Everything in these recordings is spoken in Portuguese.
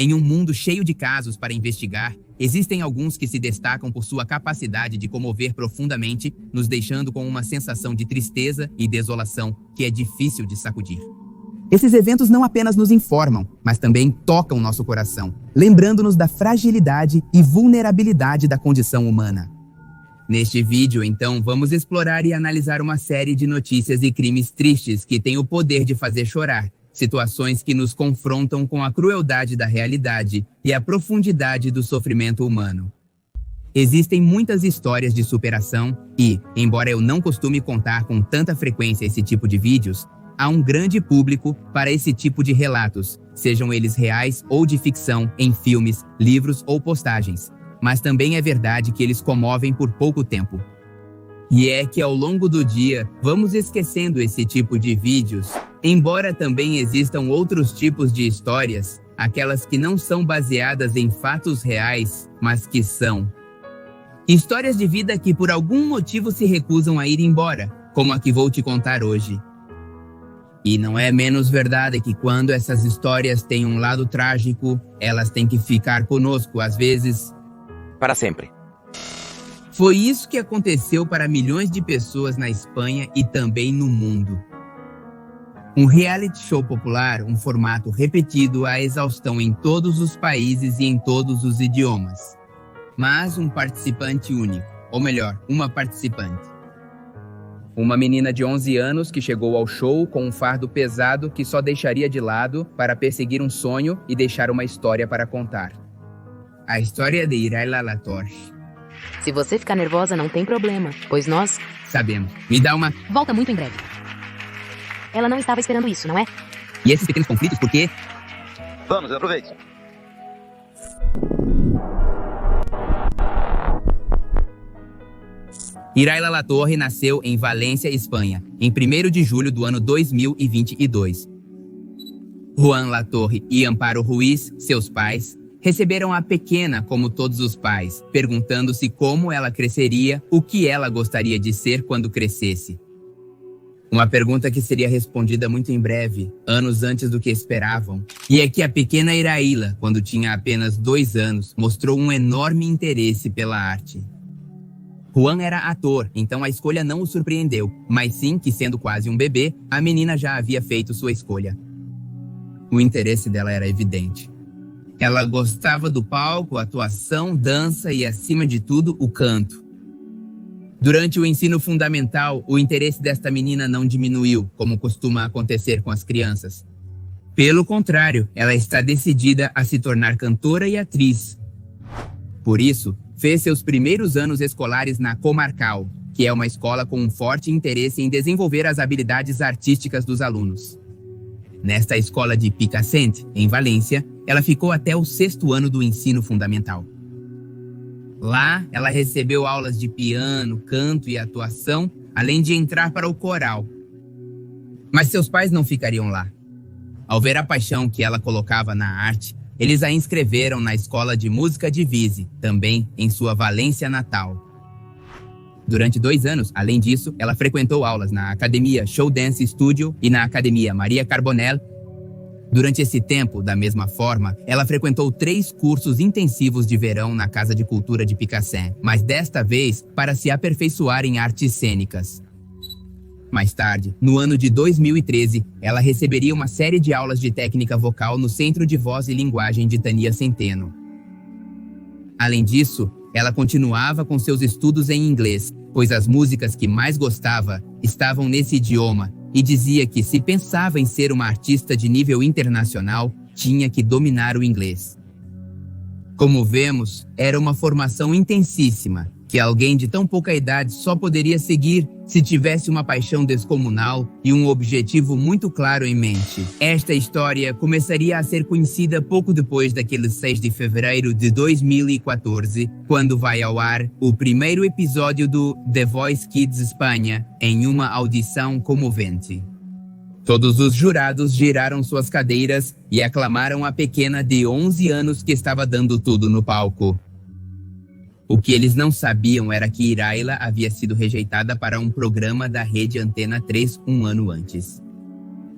Em um mundo cheio de casos para investigar, existem alguns que se destacam por sua capacidade de comover profundamente, nos deixando com uma sensação de tristeza e desolação que é difícil de sacudir. Esses eventos não apenas nos informam, mas também tocam nosso coração, lembrando-nos da fragilidade e vulnerabilidade da condição humana. Neste vídeo, então, vamos explorar e analisar uma série de notícias e crimes tristes que têm o poder de fazer chorar, situações que nos confrontam com a crueldade da realidade e a profundidade do sofrimento humano. Existem muitas histórias de superação e, embora eu não costume contar com tanta frequência esse tipo de vídeos, há um grande público para esse tipo de relatos, sejam eles reais ou de ficção, em filmes, livros ou postagens. Mas também é verdade que eles comovem por pouco tempo. E é que ao longo do dia, vamos esquecendo esse tipo de vídeos, embora também existam outros tipos de histórias, aquelas que não são baseadas em fatos reais, mas que são. Histórias de vida que por algum motivo se recusam a ir embora, como a que vou te contar hoje. E não é menos verdade que quando essas histórias têm um lado trágico, elas têm que ficar conosco, às vezes, para sempre. Foi isso que aconteceu para milhões de pessoas na Espanha e também no mundo. Um reality show popular, um formato repetido à exaustão em todos os países e em todos os idiomas. Mas um participante único, ou melhor, uma participante. Uma menina de 11 anos que chegou ao show com um fardo pesado que só deixaria de lado para perseguir um sonho e deixar uma história para contar. A história de Iraila La Torre. Se você ficar nervosa, não tem problema, pois nós... Sabemos. Me dá uma... Volta muito em breve. Ela não estava esperando isso, não é? E esses pequenos conflitos, por quê? Vamos, aproveite. Iraila La Torre nasceu em Valência, Espanha, em 1º de julho do ano 2022. Juan La Torre e Amparo Ruiz, seus pais, receberam a pequena como todos os pais, perguntando-se como ela cresceria, o que ela gostaria de ser quando crescesse. Uma pergunta que seria respondida muito em breve, anos antes do que esperavam. E é que a pequena Iraila, quando tinha apenas 2 anos, mostrou um enorme interesse pela arte. Juan era ator, então a escolha não o surpreendeu, mas sim que, sendo quase um bebê, a menina já havia feito sua escolha. O interesse dela era evidente. Ela gostava do palco, atuação, dança e, acima de tudo, o canto. Durante o ensino fundamental, o interesse desta menina não diminuiu, como costuma acontecer com as crianças. Pelo contrário, ela está decidida a se tornar cantora e atriz. Por isso, fez seus primeiros anos escolares na Comarcal, que é uma escola com um forte interesse em desenvolver as habilidades artísticas dos alunos. Nesta escola de Picassent, em Valência, ela ficou até o 6º ano do ensino fundamental. Lá, ela recebeu aulas de piano, canto e atuação, além de entrar para o coral. Mas seus pais não ficariam lá. Ao ver a paixão que ela colocava na arte, eles a inscreveram na Escola de Música de Viseu, também em sua Valência natal. Durante 2 anos, além disso, ela frequentou aulas na Academia Show Dance Studio e na Academia Maria Carbonell. Durante esse tempo, da mesma forma, ela frequentou 3 cursos intensivos de verão na Casa de Cultura de Picassent, mas desta vez para se aperfeiçoar em artes cênicas. Mais tarde, no ano de 2013, ela receberia uma série de aulas de técnica vocal no Centro de Voz e Linguagem de Tânia Centeno. Além disso, ela continuava com seus estudos em inglês, pois as músicas que mais gostava estavam nesse idioma, e dizia que se pensava em ser uma artista de nível internacional, tinha que dominar o inglês. Como vemos, era uma formação intensíssima, que alguém de tão pouca idade só poderia seguir se tivesse uma paixão descomunal e um objetivo muito claro em mente. Esta história começaria a ser conhecida pouco depois daquele 6 de fevereiro de 2014, quando vai ao ar o primeiro episódio do The Voice Kids Espanha, em uma audição comovente. Todos os jurados giraram suas cadeiras e aclamaram a pequena de 11 anos que estava dando tudo no palco. O que eles não sabiam era que Iraila havia sido rejeitada para um programa da rede Antena 3 um ano antes.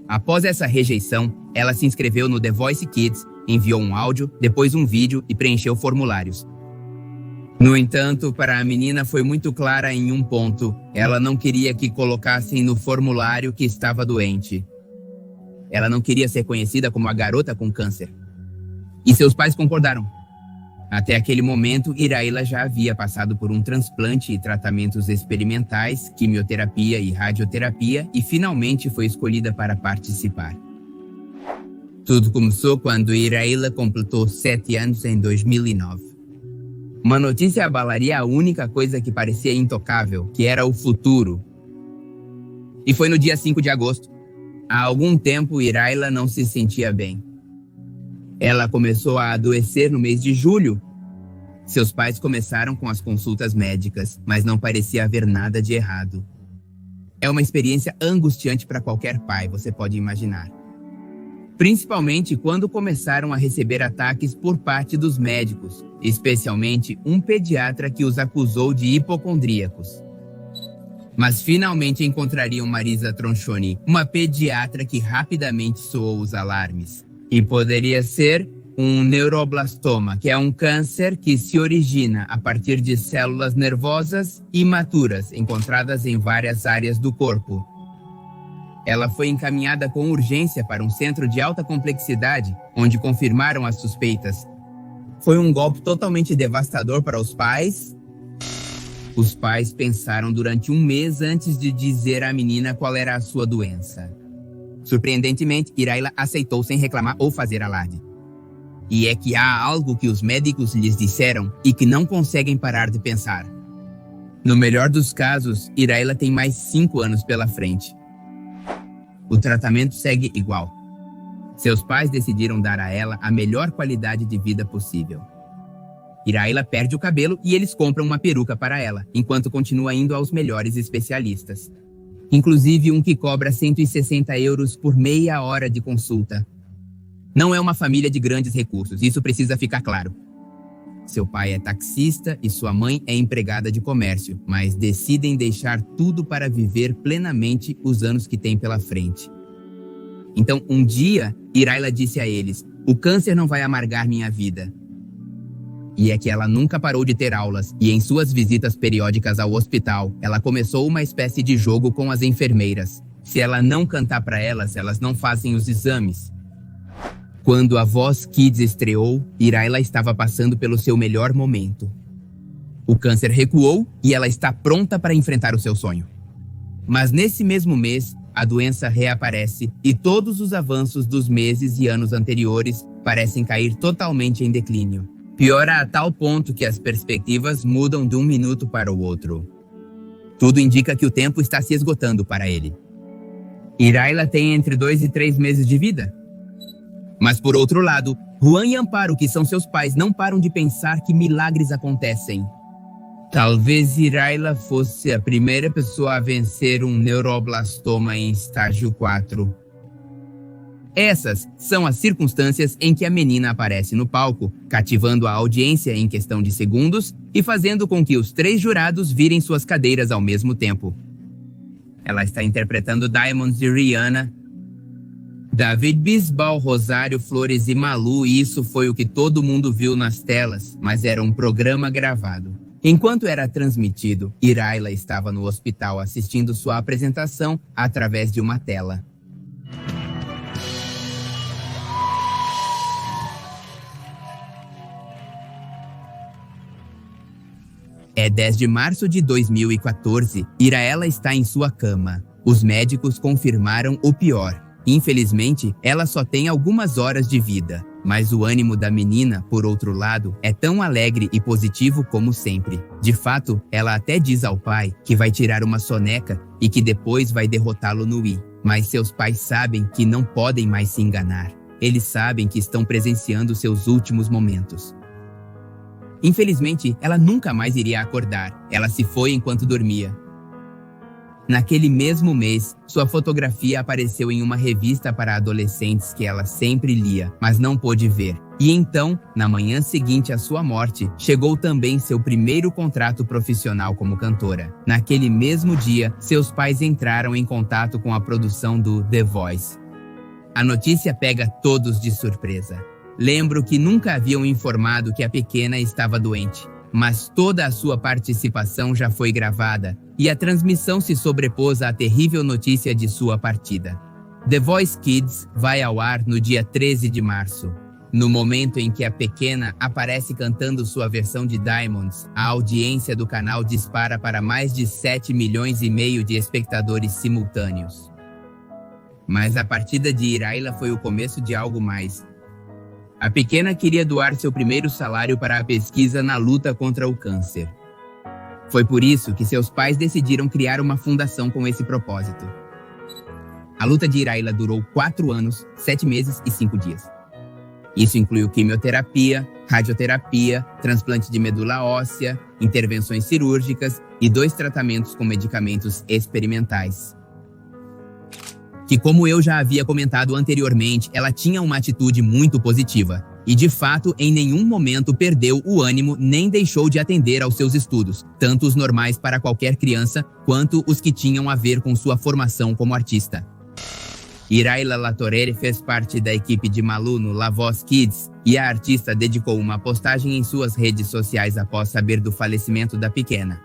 Após essa rejeição, ela se inscreveu no The Voice Kids enviou um áudio, depois um vídeo e preencheu formulários. No entanto, para a menina foi muito clara em um ponto. Ela não queria que colocassem no formulário que estava doente. Ela não queria ser conhecida como a garota com câncer. E seus pais concordaram. Até aquele momento, Iraila já havia passado por um transplante e tratamentos experimentais, quimioterapia e radioterapia, e finalmente foi escolhida para participar. Tudo começou quando Iraila completou 7 anos em 2009. Uma notícia abalaria a única coisa que parecia intocável, que era o futuro. E foi no dia 5 de agosto. Há algum tempo, Iraila não se sentia bem. Ela começou a adoecer no mês de julho. Seus pais começaram com as consultas médicas, mas não parecia haver nada de errado. É uma experiência angustiante para qualquer pai, você pode imaginar. Principalmente quando começaram a receber ataques por parte dos médicos, especialmente um pediatra que os acusou de hipocondríacos. Mas finalmente encontrariam Marisa Tronchoni, uma pediatra que rapidamente soou os alarmes. E poderia ser um neuroblastoma, que é um câncer que se origina a partir de células nervosas imaturas encontradas em várias áreas do corpo. Ela foi encaminhada com urgência para um centro de alta complexidade, onde confirmaram as suspeitas. Foi um golpe totalmente devastador para os pais. Os pais pensaram durante um mês antes de dizer à menina qual era a sua doença. Surpreendentemente, Iraila aceitou sem reclamar ou fazer alarde. E é que há algo que os médicos lhes disseram e que não conseguem parar de pensar. No melhor dos casos, Iraila tem mais 5 anos pela frente. O tratamento segue igual. Seus pais decidiram dar a ela a melhor qualidade de vida possível. Iraila perde o cabelo e eles compram uma peruca para ela, enquanto continua indo aos melhores especialistas. Inclusive um que cobra 160 euros por meia hora de consulta. Não é uma família de grandes recursos, isso precisa ficar claro. Seu pai é taxista e sua mãe é empregada de comércio, mas decidem deixar tudo para viver plenamente os anos que têm pela frente. Então, um dia, Iraila disse a eles: "O câncer não vai amargar minha vida." E é que ela nunca parou de ter aulas, e em suas visitas periódicas ao hospital, ela começou uma espécie de jogo com as enfermeiras. Se ela não cantar para elas, elas não fazem os exames. Quando a Voz Kids estreou, Iraila estava passando pelo seu melhor momento. O câncer recuou e ela está pronta para enfrentar o seu sonho. Mas nesse mesmo mês, a doença reaparece e todos os avanços dos meses e anos anteriores parecem cair totalmente em declínio. Piora a tal ponto que as perspectivas mudam de um minuto para o outro. Tudo indica que o tempo está se esgotando para ele. Iraila tem entre 2 e 3 meses de vida. Mas por outro lado, Juan e Amparo, que são seus pais, não param de pensar que milagres acontecem. Talvez Iraila fosse a primeira pessoa a vencer um neuroblastoma em estágio 4. Essas são as circunstâncias em que a menina aparece no palco, cativando a audiência em questão de segundos e fazendo com que os 3 jurados virem suas cadeiras ao mesmo tempo. Ela está interpretando Diamonds de Rihanna, David Bisbal, Rosário Flores e Malu, e isso foi o que todo mundo viu nas telas, mas era um programa gravado. Enquanto era transmitido, Iraila estava no hospital assistindo sua apresentação através de uma tela. É 10 de março de 2014. Iraila está em sua cama. Os médicos confirmaram o pior. Infelizmente, ela só tem algumas horas de vida. Mas o ânimo da menina, por outro lado, é tão alegre e positivo como sempre. De fato, ela até diz ao pai que vai tirar uma soneca e que depois vai derrotá-lo no Wii. Mas seus pais sabem que não podem mais se enganar. Eles sabem que estão presenciando seus últimos momentos. Infelizmente, ela nunca mais iria acordar. Ela se foi enquanto dormia. Naquele mesmo mês, sua fotografia apareceu em uma revista para adolescentes que ela sempre lia, mas não pôde ver. E então, na manhã seguinte à sua morte, chegou também seu primeiro contrato profissional como cantora. Naquele mesmo dia, seus pais entraram em contato com a produção do The Voice. A notícia pega todos de surpresa. Lembro que nunca haviam informado que a pequena estava doente, mas toda a sua participação já foi gravada e a transmissão se sobrepôs à terrível notícia de sua partida. The Voice Kids vai ao ar no dia 13 de março. No momento em que a pequena aparece cantando sua versão de Diamonds, a audiência do canal dispara para mais de 7,5 milhões de espectadores simultâneos. Mas a partida de Iraila foi o começo de algo mais. A pequena queria doar seu primeiro salário para a pesquisa na luta contra o câncer. Foi por isso que seus pais decidiram criar uma fundação com esse propósito. A luta de Iraila durou 4 anos, 7 meses e 5 dias. Isso incluiu quimioterapia, radioterapia, transplante de medula óssea, intervenções cirúrgicas e 2 tratamentos com medicamentos experimentais. Que, como eu já havia comentado anteriormente, ela tinha uma atitude muito positiva e, de fato, em nenhum momento perdeu o ânimo nem deixou de atender aos seus estudos, tanto os normais para qualquer criança, quanto os que tinham a ver com sua formação como artista. Iraila Latorre fez parte da equipe de Malu no La Voz Kids e a artista dedicou uma postagem em suas redes sociais após saber do falecimento da pequena.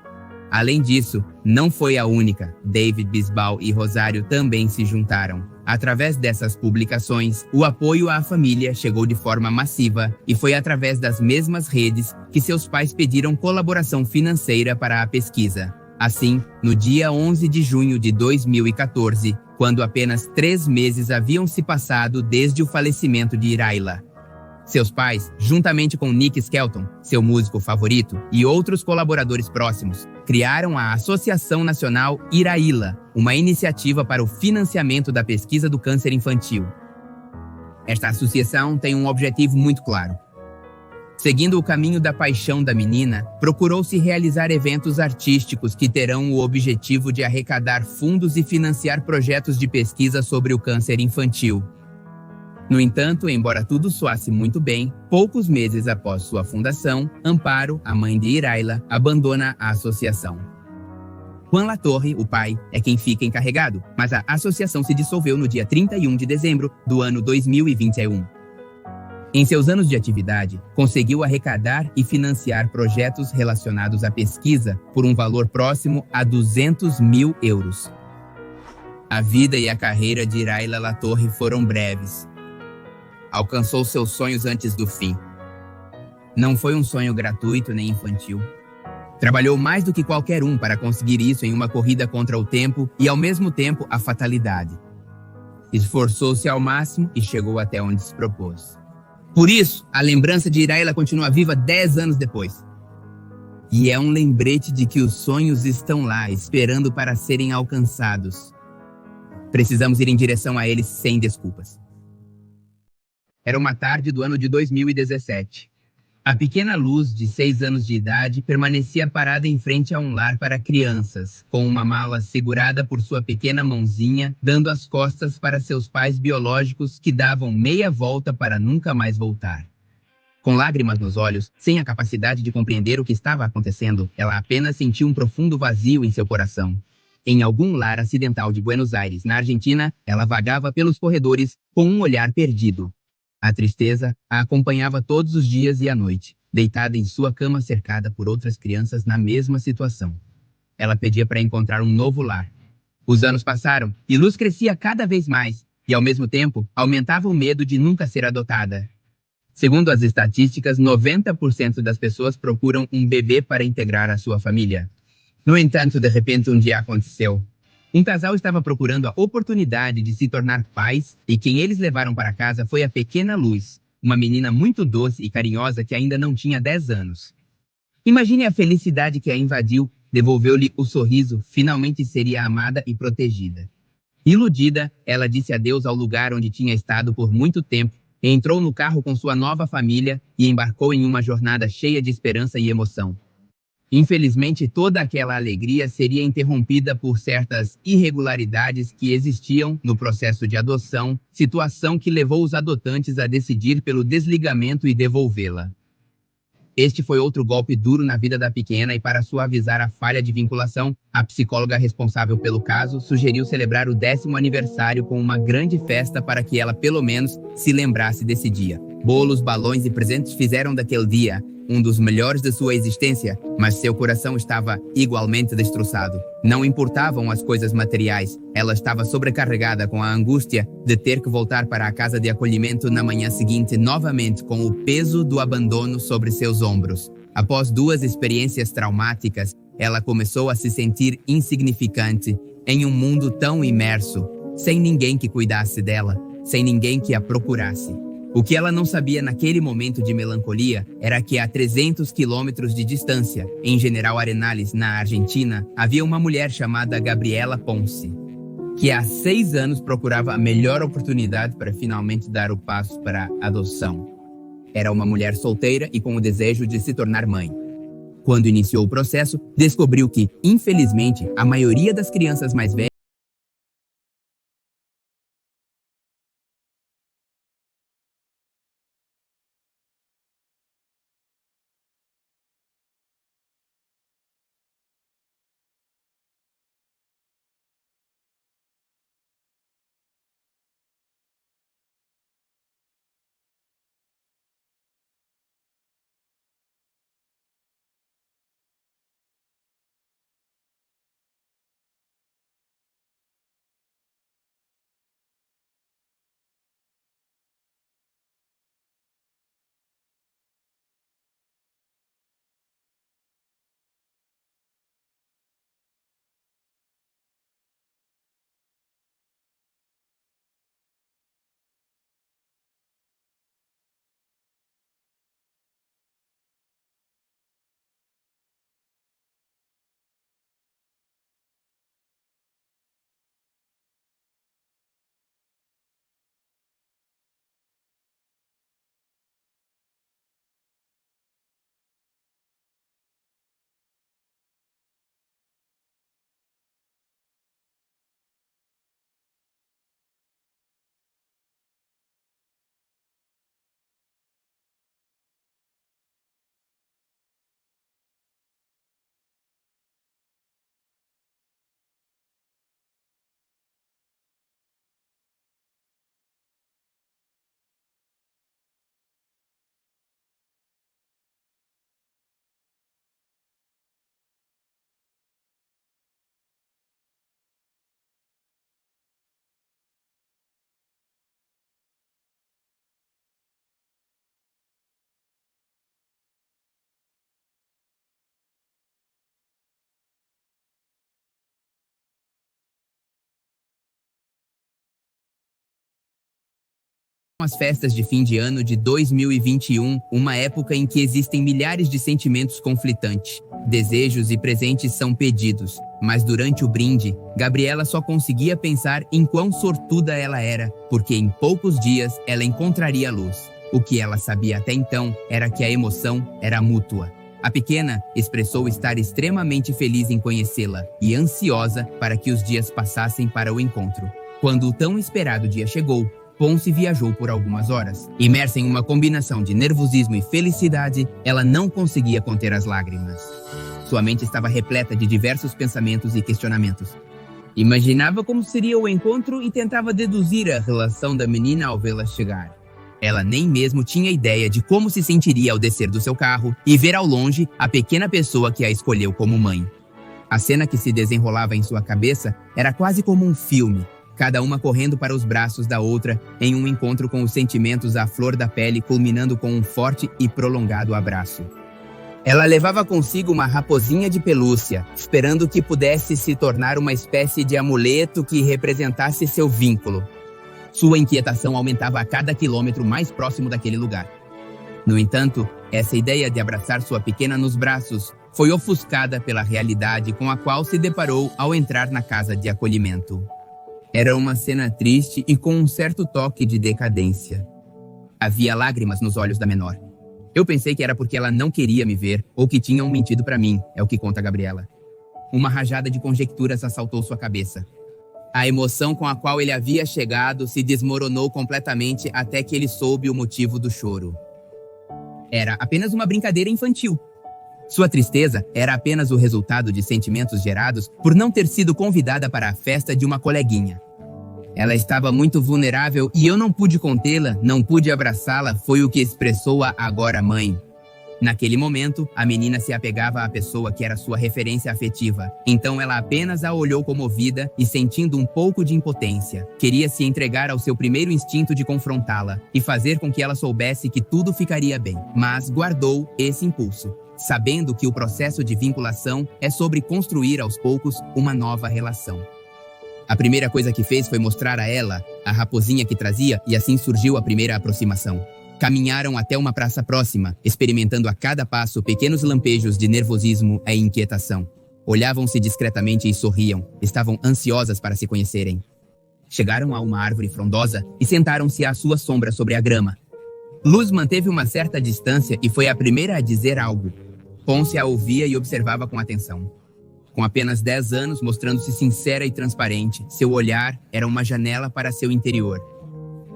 Além disso, não foi a única. David Bisbal e Rosário também se juntaram. Através dessas publicações, o apoio à família chegou de forma massiva e foi através das mesmas redes que seus pais pediram colaboração financeira para a pesquisa. Assim, no dia 11 de junho de 2014, quando apenas 3 meses haviam se passado desde o falecimento de Iraila, seus pais, juntamente com Nick Skelton, seu músico favorito, e outros colaboradores próximos, criaram a Associação Nacional Iraila, uma iniciativa para o financiamento da pesquisa do câncer infantil. Esta associação tem um objetivo muito claro. Seguindo o caminho da paixão da menina, procurou-se realizar eventos artísticos que terão o objetivo de arrecadar fundos e financiar projetos de pesquisa sobre o câncer infantil. No entanto, embora tudo soasse muito bem, poucos meses após sua fundação, Amparo, a mãe de Iraila, abandona a associação. Juan Latorre, o pai, é quem fica encarregado, mas a associação se dissolveu no dia 31 de dezembro do ano 2021. Em seus anos de atividade, conseguiu arrecadar e financiar projetos relacionados à pesquisa por um valor próximo a 200 mil euros. A vida e a carreira de Iraila Latorre foram breves. Alcançou seus sonhos antes do fim. Não foi um sonho gratuito nem infantil. Trabalhou mais do que qualquer um para conseguir isso em uma corrida contra o tempo e, ao mesmo tempo, a fatalidade. Esforçou-se ao máximo e chegou até onde se propôs. Por isso, a lembrança de Iraila continua viva 10 anos depois. E é um lembrete de que os sonhos estão lá, esperando para serem alcançados. Precisamos ir em direção a eles sem desculpas. Era uma tarde do ano de 2017. A pequena Luz, de 6 anos de idade, permanecia parada em frente a um lar para crianças, com uma mala segurada por sua pequena mãozinha, dando as costas para seus pais biológicos que davam meia volta para nunca mais voltar. Com lágrimas nos olhos, sem a capacidade de compreender o que estava acontecendo, ela apenas sentiu um profundo vazio em seu coração. Em algum lar acidental de Buenos Aires, na Argentina, ela vagava pelos corredores com um olhar perdido. A tristeza a acompanhava todos os dias e à noite, deitada em sua cama cercada por outras crianças na mesma situação. Ela pedia para encontrar um novo lar. Os anos passaram e Luz crescia cada vez mais, e ao mesmo tempo aumentava o medo de nunca ser adotada. Segundo as estatísticas, 90% das pessoas procuram um bebê para integrar a sua família. No entanto, de repente um dia aconteceu. Um casal estava procurando a oportunidade de se tornar pais e quem eles levaram para casa foi a pequena Luz, uma menina muito doce e carinhosa que ainda não tinha 10 anos. Imagine a felicidade que a invadiu, devolveu-lhe o sorriso, finalmente seria amada e protegida. Iludida, ela disse adeus ao lugar onde tinha estado por muito tempo, entrou no carro com sua nova família e embarcou em uma jornada cheia de esperança e emoção. Infelizmente, toda aquela alegria seria interrompida por certas irregularidades que existiam no processo de adoção, situação que levou os adotantes a decidir pelo desligamento e devolvê-la. Este foi outro golpe duro na vida da pequena e, para suavizar a falha de vinculação, a psicóloga responsável pelo caso sugeriu celebrar o 10º aniversário com uma grande festa para que ela, pelo menos, se lembrasse desse dia. Bolos, balões e presentes fizeram daquele dia um dos melhores de sua existência, mas seu coração estava igualmente destroçado. Não importavam as coisas materiais, ela estava sobrecarregada com a angústia de ter que voltar para a casa de acolhimento na manhã seguinte novamente com o peso do abandono sobre seus ombros. Após 2 experiências traumáticas, ela começou a se sentir insignificante em um mundo tão imerso, sem ninguém que cuidasse dela, sem ninguém que a procurasse. O que ela não sabia naquele momento de melancolia era que a 300 quilômetros de distância, em General Arenales, na Argentina, havia uma mulher chamada Gabriela Ponce, que há 6 anos procurava a melhor oportunidade para finalmente dar o passo para a adoção. Era uma mulher solteira e com o desejo de se tornar mãe. Quando iniciou o processo, descobriu que, infelizmente, a maioria das crianças mais velhas as festas de fim de ano de 2021, uma época em que existem milhares de sentimentos conflitantes. Desejos e presentes são pedidos, mas durante o brinde, Gabriela só conseguia pensar em quão sortuda ela era, porque em poucos dias ela encontraria a luz. O que ela sabia até então era que a emoção era mútua. A pequena expressou estar extremamente feliz em conhecê-la e ansiosa para que os dias passassem para o encontro. Quando o tão esperado dia chegou, Ponce viajou por algumas horas. Imersa em uma combinação de nervosismo e felicidade, ela não conseguia conter as lágrimas. Sua mente estava repleta de diversos pensamentos e questionamentos. Imaginava como seria o encontro e tentava deduzir a relação da menina ao vê-la chegar. Ela nem mesmo tinha ideia de como se sentiria ao descer do seu carro e ver ao longe a pequena pessoa que a escolheu como mãe. A cena que se desenrolava em sua cabeça era quase como um filme, cada uma correndo para os braços da outra em um encontro com os sentimentos à flor da pele, culminando com um forte e prolongado abraço. Ela levava consigo uma raposinha de pelúcia, esperando que pudesse se tornar uma espécie de amuleto que representasse seu vínculo. Sua inquietação aumentava a cada quilômetro mais próximo daquele lugar. No entanto, essa ideia de abraçar sua pequena nos braços foi ofuscada pela realidade com a qual se deparou ao entrar na casa de acolhimento. Era uma cena triste e com um certo toque de decadência. Havia lágrimas nos olhos da menor. Eu pensei que era porque ela não queria me ver ou que tinham mentido para mim, é o que conta Gabriela. Uma rajada de conjecturas assaltou sua cabeça. A emoção com a qual ele havia chegado se desmoronou completamente até que ele soube o motivo do choro. Era apenas uma brincadeira infantil. Sua tristeza era apenas o resultado de sentimentos gerados por não ter sido convidada para a festa de uma coleguinha. Ela estava muito vulnerável e eu não pude contê-la, não pude abraçá-la, foi o que expressou a agora mãe. Naquele momento, a menina se apegava à pessoa que era sua referência afetiva. Então ela apenas a olhou comovida e sentindo um pouco de impotência. Queria se entregar ao seu primeiro instinto de confrontá-la e fazer com que ela soubesse que tudo ficaria bem. Mas guardou esse impulso, sabendo que o processo de vinculação é sobre construir aos poucos uma nova relação. A primeira coisa que fez foi mostrar a ela a raposinha que trazia e assim surgiu a primeira aproximação. Caminharam até uma praça próxima, experimentando a cada passo pequenos lampejos de nervosismo e inquietação. Olhavam-se discretamente e sorriam. Estavam ansiosas para se conhecerem. Chegaram a uma árvore frondosa e sentaram-se à sua sombra sobre a grama. Luz manteve uma certa distância e foi a primeira a dizer algo. Ponce a ouvia e observava com atenção. Com apenas 10 anos, mostrando-se sincera e transparente, seu olhar era uma janela para seu interior.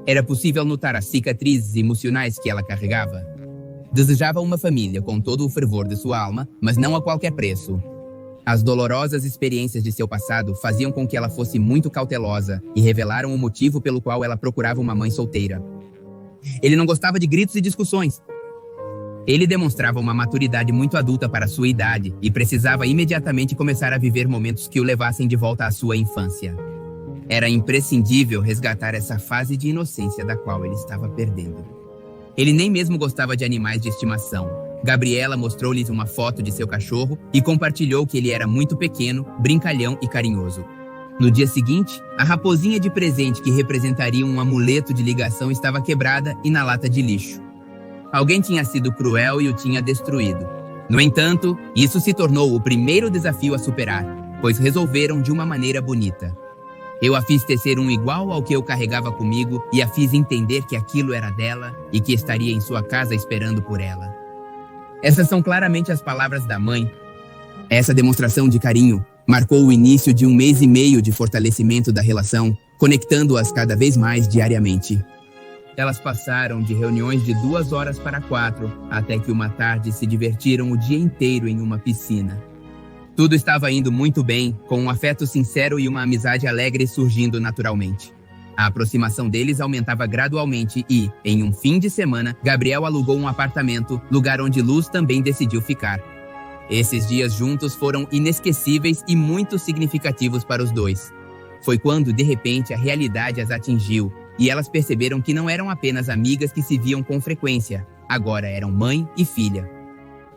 Era possível notar as cicatrizes emocionais que ela carregava. Desejava uma família com todo o fervor de sua alma, mas não a qualquer preço. As dolorosas experiências de seu passado faziam com que ela fosse muito cautelosa e revelaram o motivo pelo qual ela procurava uma mãe solteira. Ele não gostava de gritos e discussões. Ele demonstrava uma maturidade muito adulta para sua idade e precisava imediatamente começar a viver momentos que o levassem de volta à sua infância. Era imprescindível resgatar essa fase de inocência da qual ele estava perdendo. Ele nem mesmo gostava de animais de estimação. Gabriela mostrou-lhes uma foto de seu cachorro e compartilhou que ele era muito pequeno, brincalhão e carinhoso. No dia seguinte, a raposinha de presente que representaria um amuleto de ligação estava quebrada e na lata de lixo. Alguém tinha sido cruel e o tinha destruído. No entanto, isso se tornou o primeiro desafio a superar, pois resolveram de uma maneira bonita. Eu a fiz tecer um igual ao que eu carregava comigo e a fiz entender que aquilo era dela e que estaria em sua casa esperando por ela. Essas são claramente as palavras da mãe. Essa demonstração de carinho marcou o início de 1 mês e meio de fortalecimento da relação, conectando-as cada vez mais diariamente. Elas passaram de reuniões de 2 horas para 4, até que uma tarde se divertiram o dia inteiro em uma piscina. Tudo estava indo muito bem, com um afeto sincero e uma amizade alegre surgindo naturalmente. A aproximação deles aumentava gradualmente e, em um fim de semana, Gabriel alugou um apartamento, lugar onde Luz também decidiu ficar. Esses dias juntos foram inesquecíveis e muito significativos para os dois. Foi quando, de repente, a realidade as atingiu e elas perceberam que não eram apenas amigas que se viam com frequência, agora eram mãe e filha.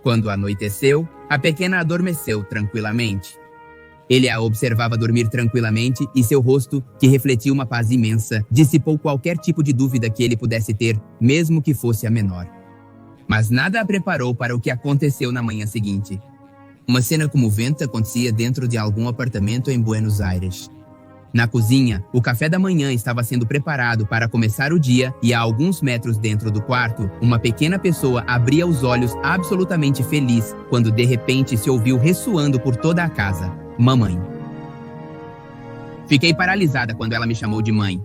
Quando anoiteceu, a pequena adormeceu tranquilamente. Ele a observava dormir tranquilamente e seu rosto, que refletia uma paz imensa, dissipou qualquer tipo de dúvida que ele pudesse ter, mesmo que fosse a menor. Mas nada a preparou para o que aconteceu na manhã seguinte. Uma cena comovente acontecia dentro de algum apartamento em Buenos Aires. Na cozinha, o café da manhã estava sendo preparado para começar o dia e a alguns metros dentro do quarto, uma pequena pessoa abria os olhos absolutamente feliz quando de repente se ouviu ressoando por toda a casa: mamãe. Fiquei paralisada quando ela me chamou de mãe.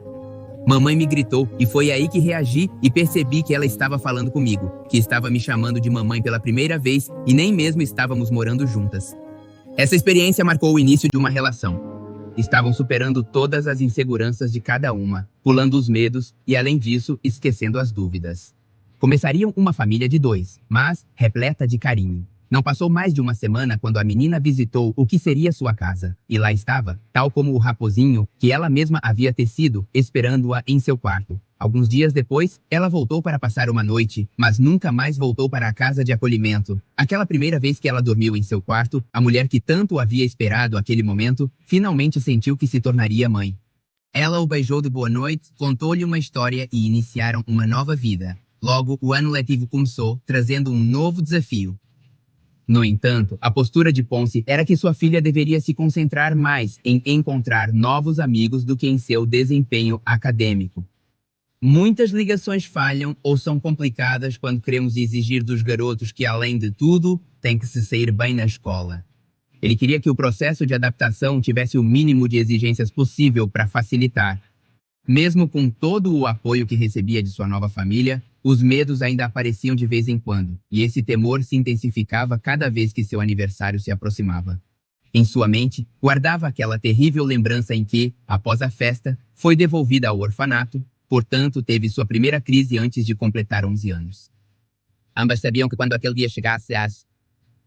Mamãe me gritou e foi aí que reagi e percebi que ela estava falando comigo, que estava me chamando de mamãe pela primeira vez e nem mesmo estávamos morando juntas. Essa experiência marcou o início de uma relação. Estavam superando todas as inseguranças de cada uma, pulando os medos e, além disso, esquecendo as dúvidas. Começariam uma família de 2, mas repleta de carinho. Não passou mais de uma semana quando a menina visitou o que seria sua casa. E lá estava, tal como o raposinho que ela mesma havia tecido, esperando-a em seu quarto. Alguns dias depois, ela voltou para passar uma noite, mas nunca mais voltou para a casa de acolhimento. Aquela primeira vez que ela dormiu em seu quarto, a mulher que tanto havia esperado aquele momento, finalmente sentiu que se tornaria mãe. Ela o beijou de boa noite, contou-lhe uma história e iniciaram uma nova vida. Logo, o ano letivo começou, trazendo um novo desafio. No entanto, a postura de Ponce era que sua filha deveria se concentrar mais em encontrar novos amigos do que em seu desempenho acadêmico. Muitas ligações falham ou são complicadas quando queremos exigir dos garotos que, além de tudo, têm que se sair bem na escola. Ele queria que o processo de adaptação tivesse o mínimo de exigências possível para facilitar. Mesmo com todo o apoio que recebia de sua nova família, os medos ainda apareciam de vez em quando, e esse temor se intensificava cada vez que seu aniversário se aproximava. Em sua mente, guardava aquela terrível lembrança em que, após a festa, foi devolvida ao orfanato, portanto, teve sua primeira crise antes de completar 11 anos. Ambas sabiam que quando aquele dia chegasse, as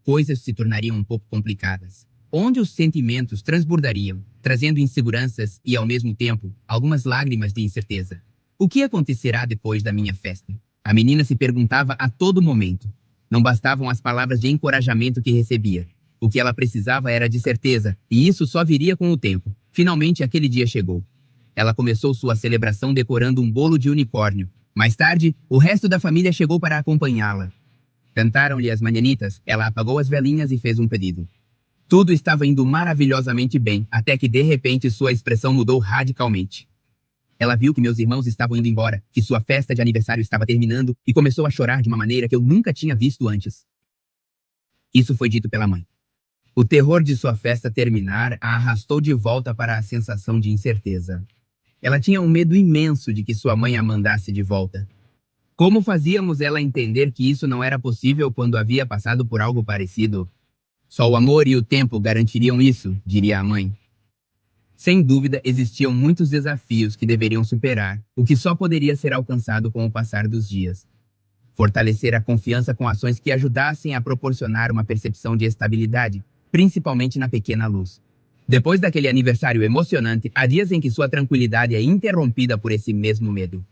coisas se tornariam um pouco complicadas, onde os sentimentos transbordariam, trazendo inseguranças e, ao mesmo tempo, algumas lágrimas de incerteza. O que acontecerá depois da minha festa? A menina se perguntava a todo momento. Não bastavam as palavras de encorajamento que recebia. O que ela precisava era de certeza, e isso só viria com o tempo. Finalmente, aquele dia chegou. Ela começou sua celebração decorando um bolo de unicórnio. Mais tarde, o resto da família chegou para acompanhá-la. Cantaram-lhe as manhanitas, ela apagou as velinhas e fez um pedido. Tudo estava indo maravilhosamente bem, até que de repente sua expressão mudou radicalmente. Ela viu que meus irmãos estavam indo embora, que sua festa de aniversário estava terminando e começou a chorar de uma maneira que eu nunca tinha visto antes. Isso foi dito pela mãe. O terror de sua festa terminar a arrastou de volta para a sensação de incerteza. Ela tinha um medo imenso de que sua mãe a mandasse de volta. Como fazíamos ela entender que isso não era possível quando havia passado por algo parecido? Só o amor e o tempo garantiriam isso, diria a mãe. Sem dúvida, existiam muitos desafios que deveriam superar, o que só poderia ser alcançado com o passar dos dias. Fortalecer a confiança com ações que ajudassem a proporcionar uma percepção de estabilidade, principalmente na pequena luz. Depois daquele aniversário emocionante, há dias em que sua tranquilidade é interrompida por esse mesmo medo.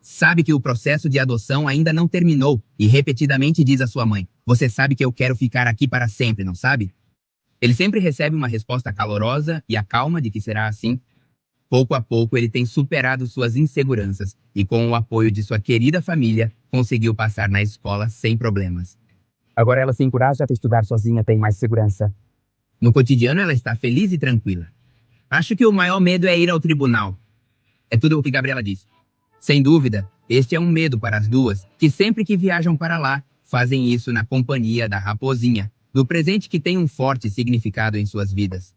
Sabe que o processo de adoção ainda não terminou e repetidamente diz à sua mãe: "Você sabe que eu quero ficar aqui para sempre, não sabe?" Ele sempre recebe uma resposta calorosa e a calma de que será assim. Pouco a pouco ele tem superado suas inseguranças e, com o apoio de sua querida família, conseguiu passar na escola sem problemas. Agora ela se encoraja a estudar sozinha, tem mais segurança. No cotidiano ela está feliz e tranquila. Acho que o maior medo é ir ao tribunal. É tudo o que Gabriela disse. Sem dúvida, este é um medo para as duas, que sempre que viajam para lá, fazem isso na companhia da raposinha, do presente que tem um forte significado em suas vidas.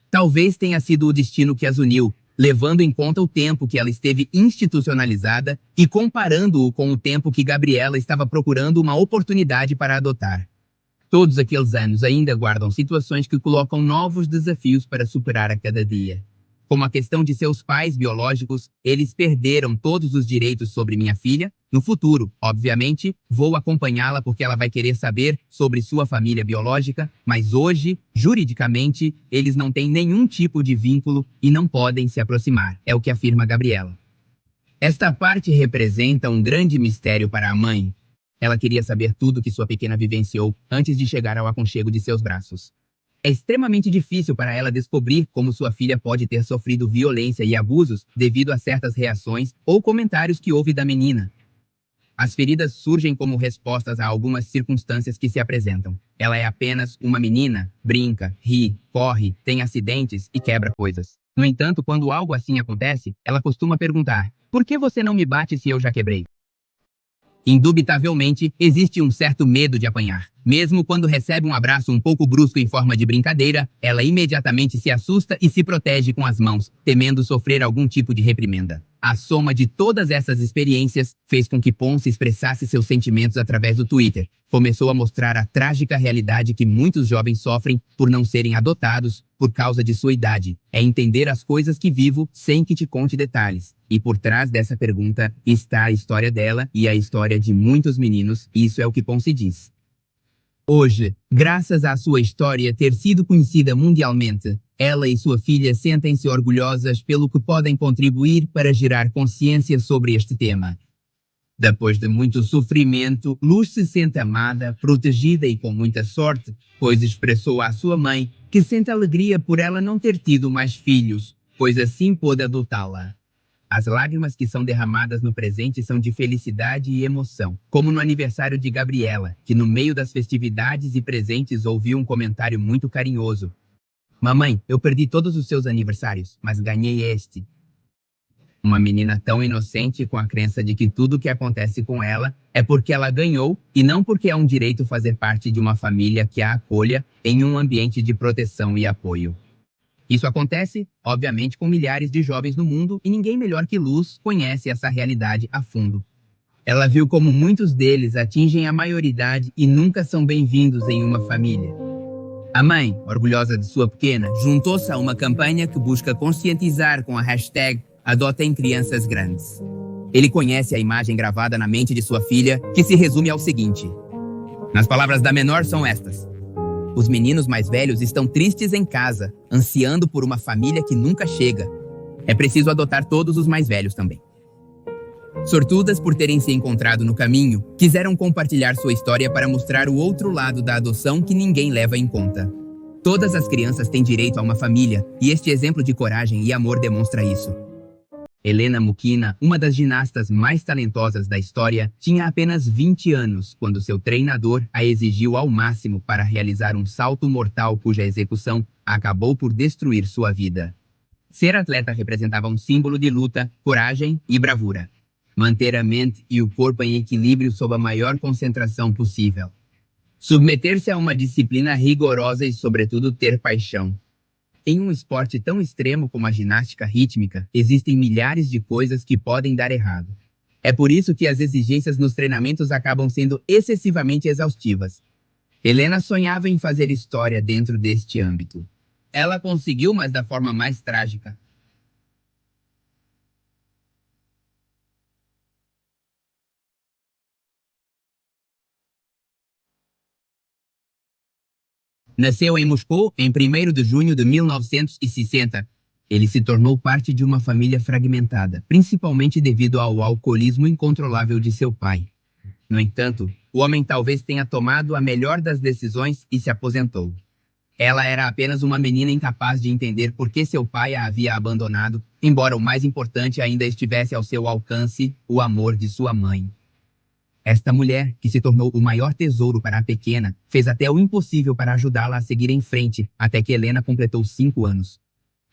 Talvez tenha sido o destino que as uniu, levando em conta o tempo que ela esteve institucionalizada e comparando-o com o tempo que Gabriela estava procurando uma oportunidade para adotar. Todos aqueles anos ainda guardam situações que colocam novos desafios para superar a cada dia. Como a questão de seus pais biológicos, eles perderam todos os direitos sobre minha filha. No futuro, obviamente, vou acompanhá-la porque ela vai querer saber sobre sua família biológica, mas hoje, juridicamente, eles não têm nenhum tipo de vínculo e não podem se aproximar, é o que afirma Gabriela. Esta parte representa um grande mistério para a mãe. Ela queria saber tudo que sua pequena vivenciou antes de chegar ao aconchego de seus braços. É extremamente difícil para ela descobrir como sua filha pode ter sofrido violência e abusos devido a certas reações ou comentários que houve da menina. As feridas surgem como respostas a algumas circunstâncias que se apresentam. Ela é apenas uma menina, brinca, ri, corre, tem acidentes e quebra coisas. No entanto, quando algo assim acontece, ela costuma perguntar: "Por que você não me bate se eu já quebrei?" Indubitavelmente, existe um certo medo de apanhar. Mesmo quando recebe um abraço um pouco brusco em forma de brincadeira, ela imediatamente se assusta e se protege com as mãos, temendo sofrer algum tipo de reprimenda. A soma de todas essas experiências fez com que Ponce expressasse seus sentimentos através do Twitter. Começou a mostrar a trágica realidade que muitos jovens sofrem por não serem adotados por causa de sua idade. É entender as coisas que vivo sem que te conte detalhes. E por trás dessa pergunta está a história dela e a história de muitos meninos. Isso é o que Ponce diz. Hoje, graças à sua história ter sido conhecida mundialmente, ela e sua filha sentem-se orgulhosas pelo que podem contribuir para gerar consciência sobre este tema. Depois de muito sofrimento, Luz se sente amada, protegida e com muita sorte, pois expressou à sua mãe que sente alegria por ela não ter tido mais filhos, pois assim pôde adotá-la. As lágrimas que são derramadas no presente são de felicidade e emoção, como no aniversário de Gabriela, que no meio das festividades e presentes ouviu um comentário muito carinhoso. "Mamãe, eu perdi todos os seus aniversários, mas ganhei este." Uma menina tão inocente com a crença de que tudo o que acontece com ela é porque ela ganhou e não porque é um direito fazer parte de uma família que a acolha em um ambiente de proteção e apoio. Isso acontece, obviamente, com milhares de jovens no mundo e ninguém melhor que Luz conhece essa realidade a fundo. Ela viu como muitos deles atingem a maioridade e nunca são bem-vindos em uma família. A mãe, orgulhosa de sua pequena, juntou-se a uma campanha que busca conscientizar com a hashtag Adotem Crianças Grandes. Ele conhece a imagem gravada na mente de sua filha, que se resume ao seguinte. Nas palavras da menor são estas. Os meninos mais velhos estão tristes em casa, ansiando por uma família que nunca chega. É preciso adotar todos os mais velhos também. Sortudas por terem se encontrado no caminho, quiseram compartilhar sua história para mostrar o outro lado da adoção que ninguém leva em conta. Todas as crianças têm direito a uma família, e este exemplo de coragem e amor demonstra isso. Helena Mukina, uma das ginastas mais talentosas da história, tinha apenas 20 anos quando seu treinador a exigiu ao máximo para realizar um salto mortal cuja execução acabou por destruir sua vida. Ser atleta representava um símbolo de luta, coragem e bravura. Manter a mente e o corpo em equilíbrio sob a maior concentração possível. Submeter-se a uma disciplina rigorosa e, sobretudo, ter paixão. Em um esporte tão extremo como a ginástica rítmica, existem milhares de coisas que podem dar errado. É por isso que as exigências nos treinamentos acabam sendo excessivamente exaustivas. Helena sonhava em fazer história dentro deste âmbito. Ela conseguiu, mas da forma mais trágica. Nasceu em Moscou em 1º de junho de 1960. Ele se tornou parte de uma família fragmentada, principalmente devido ao alcoolismo incontrolável de seu pai. No entanto, o homem talvez tenha tomado a melhor das decisões e se aposentou. Ela era apenas uma menina incapaz de entender por que seu pai a havia abandonado, embora o mais importante ainda estivesse ao seu alcance, o amor de sua mãe. Esta mulher, que se tornou o maior tesouro para a pequena, fez até o impossível para ajudá-la a seguir em frente, até que Helena completou 5 anos.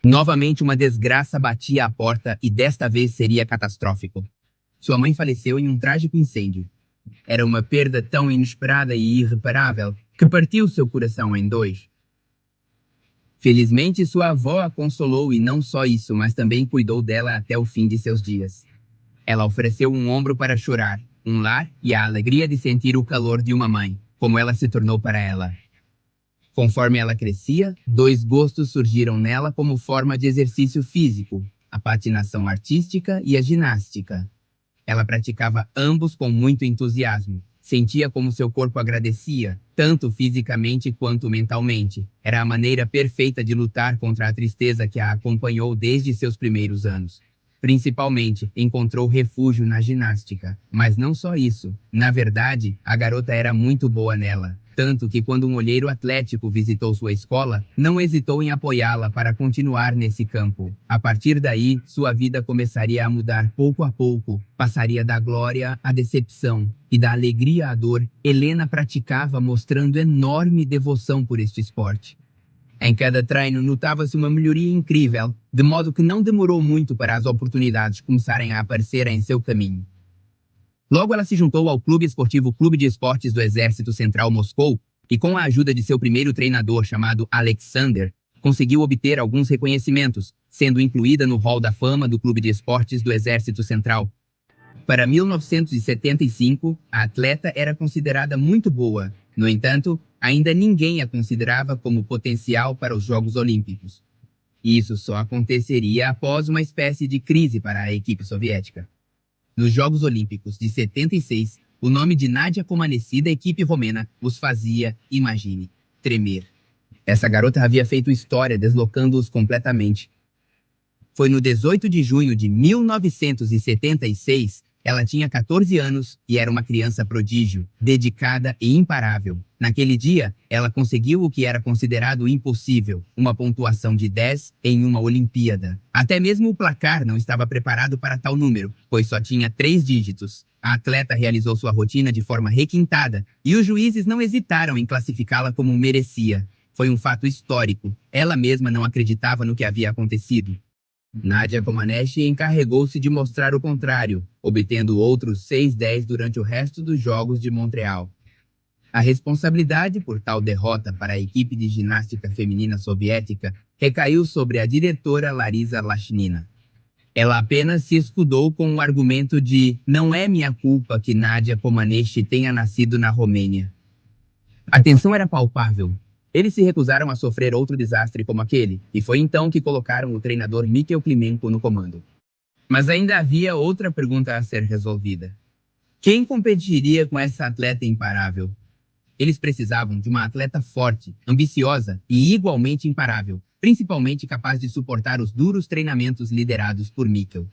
Novamente uma desgraça batia à porta e desta vez seria catastrófico. Sua mãe faleceu em um trágico incêndio. Era uma perda tão inesperada e irreparável que partiu seu coração em 2. Felizmente, sua avó a consolou e não só isso, mas também cuidou dela até o fim de seus dias. Ela ofereceu um ombro para chorar, um lar e a alegria de sentir o calor de uma mãe, como ela se tornou para ela. Conforme ela crescia, 2 gostos surgiram nela como forma de exercício físico, a patinação artística e a ginástica. Ela praticava ambos com muito entusiasmo. Sentia como seu corpo agradecia, tanto fisicamente quanto mentalmente. Era a maneira perfeita de lutar contra a tristeza que a acompanhou desde seus primeiros anos. Principalmente, encontrou refúgio na ginástica. Mas não só isso. Na verdade, a garota era muito boa nela. Tanto que quando um olheiro atlético visitou sua escola, não hesitou em apoiá-la para continuar nesse campo. A partir daí, sua vida começaria a mudar pouco a pouco. Passaria da glória à decepção e da alegria à dor. Helena praticava mostrando enorme devoção por este esporte. Em cada treino notava-se uma melhoria incrível, de modo que não demorou muito para as oportunidades começarem a aparecer em seu caminho. Logo ela se juntou ao Clube Esportivo Clube de Esportes do Exército Central Moscou e com a ajuda de seu primeiro treinador chamado Alexander, conseguiu obter alguns reconhecimentos, sendo incluída no Hall da Fama do Clube de Esportes do Exército Central. Para 1975, a atleta era considerada muito boa. No entanto, ainda ninguém a considerava como potencial para os Jogos Olímpicos. Isso só aconteceria após uma espécie de crise para a equipe soviética. Nos Jogos Olímpicos de 76, o nome de Nadia Comaneci da equipe romena os fazia, imagine, tremer. Essa garota havia feito história deslocando-os completamente. Foi no 18 de junho de 1976, ela tinha 14 anos e era uma criança prodígio, dedicada e imparável. Naquele dia, ela conseguiu o que era considerado impossível, uma pontuação de 10 em uma Olimpíada. Até mesmo o placar não estava preparado para tal número, pois só tinha 3 dígitos. A atleta realizou sua rotina de forma requintada e os juízes não hesitaram em classificá-la como merecia. Foi um fato histórico. Ela mesma não acreditava no que havia acontecido. Nadia Comaneci encarregou-se de mostrar o contrário, obtendo outros 6-10 durante o resto dos Jogos de Montreal. A responsabilidade por tal derrota para a equipe de ginástica feminina soviética recaiu sobre a diretora Larisa Lashnina. Ela apenas se escudou com o argumento de "não é minha culpa que Nadia Comaneci tenha nascido na Romênia". A tensão era palpável. Eles se recusaram a sofrer outro desastre como aquele, e foi então que colocaram o treinador Mikkel Klimenko no comando. Mas ainda havia outra pergunta a ser resolvida. Quem competiria com essa atleta imparável? Eles precisavam de uma atleta forte, ambiciosa e igualmente imparável, principalmente capaz de suportar os duros treinamentos liderados por Mikkel.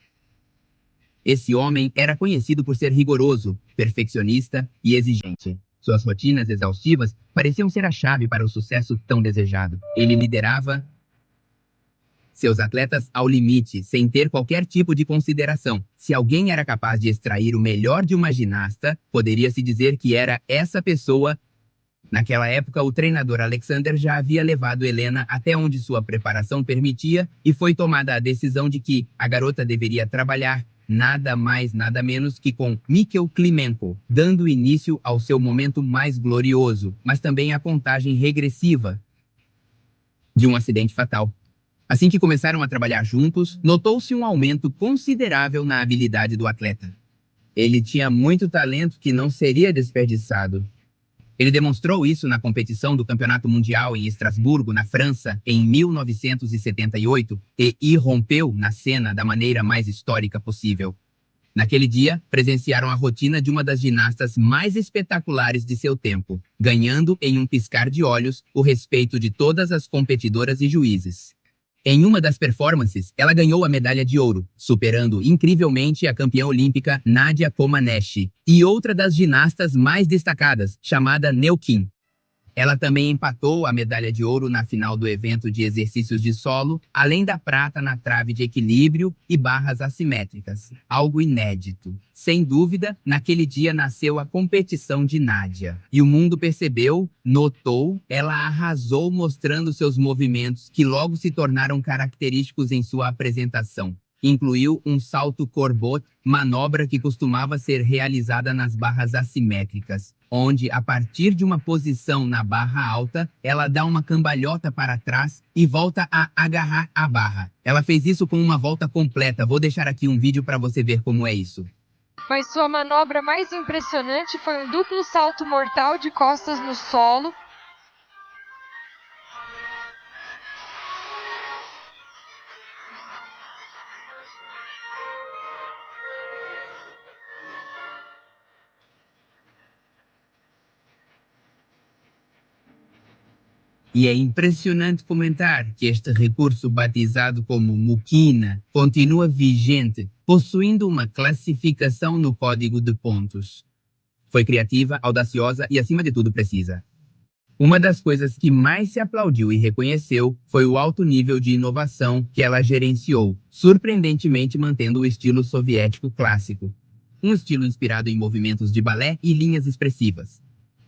Esse homem era conhecido por ser rigoroso, perfeccionista e exigente. Suas rotinas exaustivas pareciam ser a chave para o sucesso tão desejado. Ele liderava seus atletas ao limite, sem ter qualquer tipo de consideração. Se alguém era capaz de extrair o melhor de uma ginasta, poderia-se dizer que era essa pessoa. Naquela época, o treinador Alexander já havia levado Helena até onde sua preparação permitia e foi tomada a decisão de que a garota deveria trabalhar nada mais, nada menos que com Mikkel Klimenko, dando início ao seu momento mais glorioso, mas também à contagem regressiva de um acidente fatal. Assim que começaram a trabalhar juntos, notou-se um aumento considerável na habilidade do atleta. Ele tinha muito talento que não seria desperdiçado. Ele demonstrou isso na competição do Campeonato Mundial em Estrasburgo, na França, em 1978, e irrompeu na cena da maneira mais histórica possível. Naquele dia, presenciaram a rotina de uma das ginastas mais espetaculares de seu tempo, ganhando em um piscar de olhos o respeito de todas as competidoras e juízes. Em uma das performances, ela ganhou a medalha de ouro, superando incrivelmente a campeã olímpica Nadia Comaneci e outra das ginastas mais destacadas, chamada Neo Kim. Ela também empatou a medalha de ouro na final do evento de exercícios de solo, além da prata na trave de equilíbrio e barras assimétricas. Algo inédito. Sem dúvida, naquele dia nasceu a competição de Nadia. E o mundo percebeu, notou, ela arrasou mostrando seus movimentos que logo se tornaram característicos em sua apresentação. Incluiu um salto corbot, manobra que costumava ser realizada nas barras assimétricas, onde, a partir de uma posição na barra alta, ela dá uma cambalhota para trás e volta a agarrar a barra. Ela fez isso com uma volta completa. Vou deixar aqui um vídeo para você ver como é isso. Mas sua manobra mais impressionante foi um duplo salto mortal de costas no solo. E é impressionante comentar que este recurso, batizado como Mukina, continua vigente, possuindo uma classificação no código de pontos. Foi criativa, audaciosa e, acima de tudo, precisa. Uma das coisas que mais se aplaudiu e reconheceu foi o alto nível de inovação que ela gerenciou, surpreendentemente mantendo o estilo soviético clássico. Um estilo inspirado em movimentos de balé e linhas expressivas.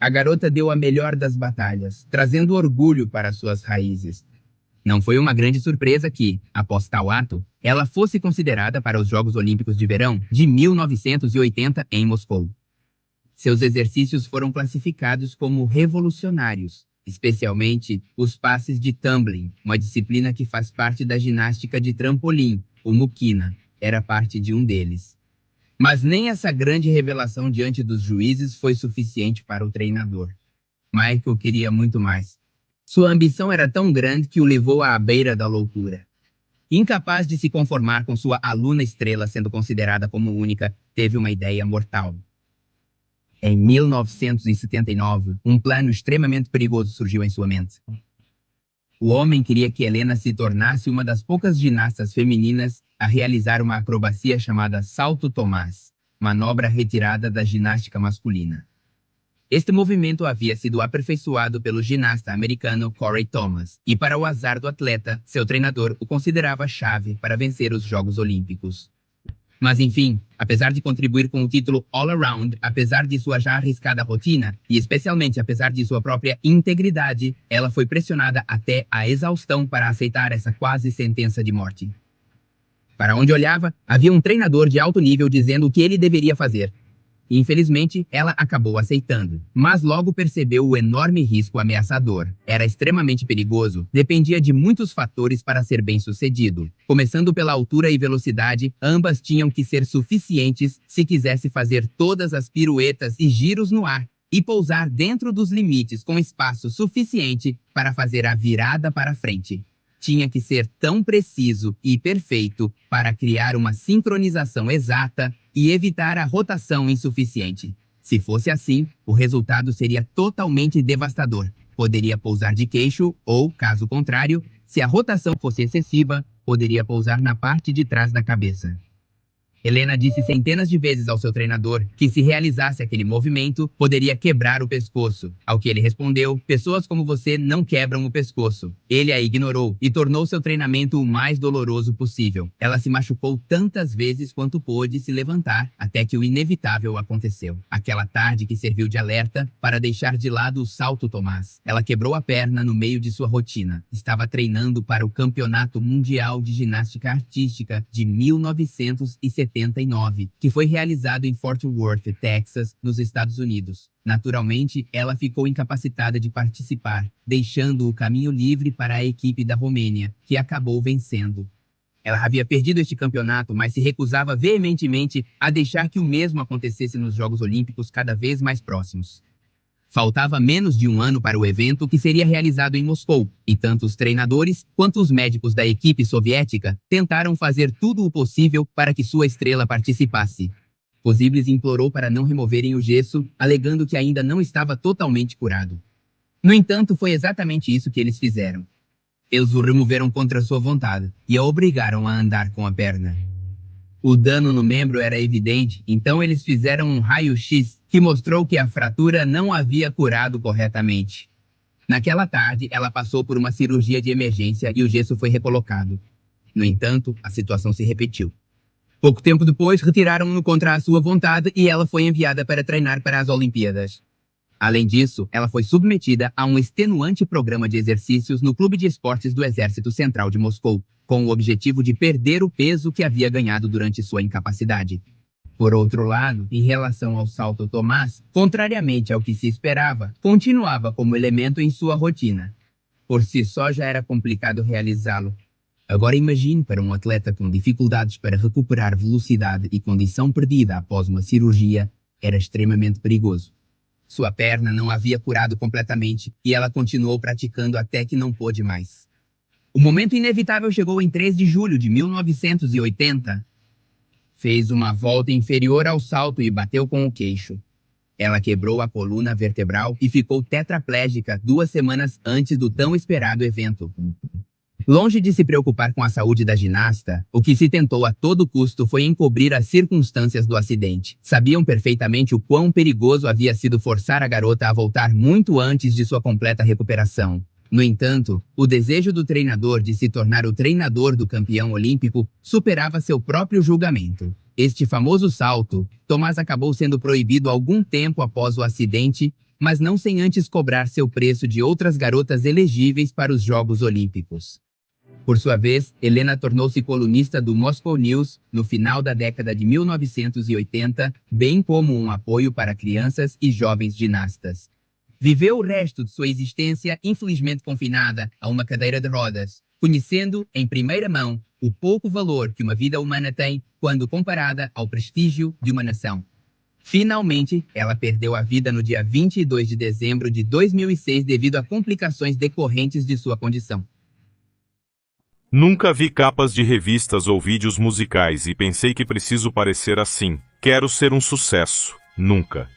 A garota deu a melhor das batalhas, trazendo orgulho para suas raízes. Não foi uma grande surpresa que, após tal ato, ela fosse considerada para os Jogos Olímpicos de Verão de 1980 em Moscou. Seus exercícios foram classificados como revolucionários, especialmente os passes de tumbling, uma disciplina que faz parte da ginástica de trampolim, o Mukina, era parte de um deles. Mas nem essa grande revelação diante dos juízes foi suficiente para o treinador. Michael queria muito mais. Sua ambição era tão grande que o levou à beira da loucura. Incapaz de se conformar com sua aluna estrela sendo considerada como única, teve uma ideia mortal. Em 1979, um plano extremamente perigoso surgiu em sua mente. O homem queria que Helena se tornasse uma das poucas ginastas femininas a realizar uma acrobacia chamada Salto Tomás, manobra retirada da ginástica masculina. Este movimento havia sido aperfeiçoado pelo ginasta americano Corey Thomas, e para o azar do atleta, seu treinador o considerava chave para vencer os Jogos Olímpicos. Mas enfim, apesar de contribuir com o título All-Around, apesar de sua já arriscada rotina, e especialmente apesar de sua própria integridade, ela foi pressionada até a exaustão para aceitar essa quase sentença de morte. Para onde olhava, havia um treinador de alto nível dizendo o que ele deveria fazer. E, infelizmente, ela acabou aceitando. Mas logo percebeu o enorme risco ameaçador. Era extremamente perigoso, dependia de muitos fatores para ser bem-sucedido. Começando pela altura e velocidade, ambas tinham que ser suficientes se quisesse fazer todas as piruetas e giros no ar. e pousar dentro dos limites com espaço suficiente para fazer a virada para frente. Tinha que ser tão preciso e perfeito para criar uma sincronização exata e evitar a rotação insuficiente. Se fosse assim, o resultado seria totalmente devastador. Poderia pousar de queixo ou, caso contrário, se a rotação fosse excessiva, poderia pousar na parte de trás da cabeça. Helena disse centenas de vezes ao seu treinador que se realizasse aquele movimento, poderia quebrar o pescoço. Ao que ele respondeu, pessoas como você não quebram o pescoço. Ele a ignorou e tornou seu treinamento o mais doloroso possível. Ela se machucou tantas vezes quanto pôde se levantar, até que o inevitável aconteceu. Aquela tarde que serviu de alerta para deixar de lado o salto Tomás. Ela quebrou a perna no meio de sua rotina. Estava treinando para o Campeonato Mundial de Ginástica Artística de 1979, que foi realizado em Fort Worth, Texas, nos Estados Unidos. Naturalmente, ela ficou incapacitada de participar, deixando o caminho livre para a equipe da Romênia, que acabou vencendo. Ela havia perdido este campeonato, mas se recusava veementemente a deixar que o mesmo acontecesse nos Jogos Olímpicos cada vez mais próximos. Faltava menos de um ano para o evento, que seria realizado em Moscou, e tanto os treinadores quanto os médicos da equipe soviética tentaram fazer tudo o possível para que sua estrela participasse. Posíbilis implorou para não removerem o gesso, alegando que ainda não estava totalmente curado. No entanto, foi exatamente isso que eles fizeram. Eles o removeram contra sua vontade e a obrigaram a andar com a perna. O dano no membro era evidente, então eles fizeram um raio-x que mostrou que a fratura não havia curado corretamente. Naquela tarde, ela passou por uma cirurgia de emergência e o gesso foi recolocado. No entanto, a situação se repetiu. Pouco tempo depois, retiraram-no contra a sua vontade e ela foi enviada para treinar para as Olimpíadas. Além disso, ela foi submetida a um extenuante programa de exercícios no Clube de Esportes do Exército Central de Moscou, com o objetivo de perder o peso que havia ganhado durante sua incapacidade. Por outro lado, em relação ao salto Tomás, contrariamente ao que se esperava, continuava como elemento em sua rotina. Por si só já era complicado realizá-lo. Agora imagine para um atleta com dificuldades para recuperar velocidade e condição perdida após uma cirurgia, era extremamente perigoso. Sua perna não havia curado completamente e ela continuou praticando até que não pôde mais. O momento inevitável chegou em 3 de julho de 1980. Fez uma volta inferior ao salto e bateu com o queixo. Ela quebrou a coluna vertebral e ficou tetraplégica 2 semanas antes do tão esperado evento. Longe de se preocupar com a saúde da ginasta, o que se tentou a todo custo foi encobrir as circunstâncias do acidente. Sabiam perfeitamente o quão perigoso havia sido forçar a garota a voltar muito antes de sua completa recuperação. No entanto, o desejo do treinador de se tornar o treinador do campeão olímpico superava seu próprio julgamento. Este famoso salto, Tomás acabou sendo proibido algum tempo após o acidente, mas não sem antes cobrar seu preço de outras garotas elegíveis para os Jogos Olímpicos. Por sua vez, Helena tornou-se colunista do Moscow News no final da década de 1980, bem como um apoio para crianças e jovens ginastas. Viveu o resto de sua existência infelizmente confinada a uma cadeira de rodas, conhecendo, em primeira mão, o pouco valor que uma vida humana tem quando comparada ao prestígio de uma nação. Finalmente, ela perdeu a vida no dia 22 de dezembro de 2006 devido a complicações decorrentes de sua condição. Nunca vi capas de revistas ou vídeos musicais e pensei que preciso parecer assim. Quero ser um sucesso. Nunca.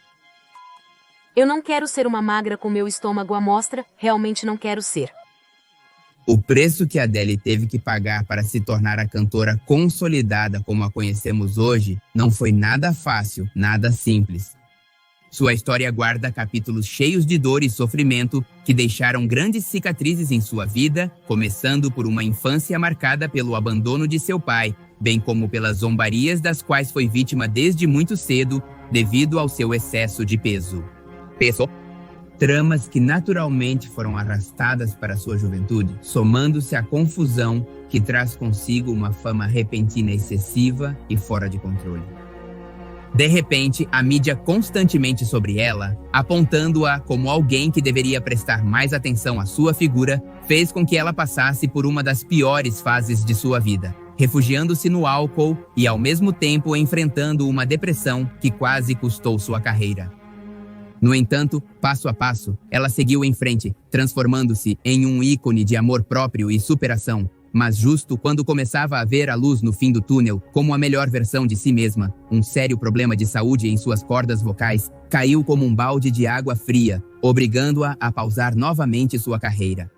Eu não quero ser uma magra com meu estômago à mostra, realmente não quero ser. O preço que Adele teve que pagar para se tornar a cantora consolidada como a conhecemos hoje não foi nada fácil, nada simples. Sua história guarda capítulos cheios de dor e sofrimento que deixaram grandes cicatrizes em sua vida, começando por uma infância marcada pelo abandono de seu pai, bem como pelas zombarias das quais foi vítima desde muito cedo devido ao seu excesso de peso. Tramas que naturalmente foram arrastadas para sua juventude, somando-se à confusão que traz consigo uma fama repentina excessiva e fora de controle. De repente, a mídia constantemente sobre ela, apontando-a como alguém que deveria prestar mais atenção à sua figura, fez com que ela passasse por uma das piores fases de sua vida, refugiando-se no álcool e, ao mesmo tempo, enfrentando uma depressão que quase custou sua carreira. No entanto, passo a passo, ela seguiu em frente, transformando-se em um ícone de amor próprio e superação. Mas justo quando começava a ver a luz no fim do túnel, como a melhor versão de si mesma, um sério problema de saúde em suas cordas vocais caiu como um balde de água fria, obrigando-a a pausar novamente sua carreira.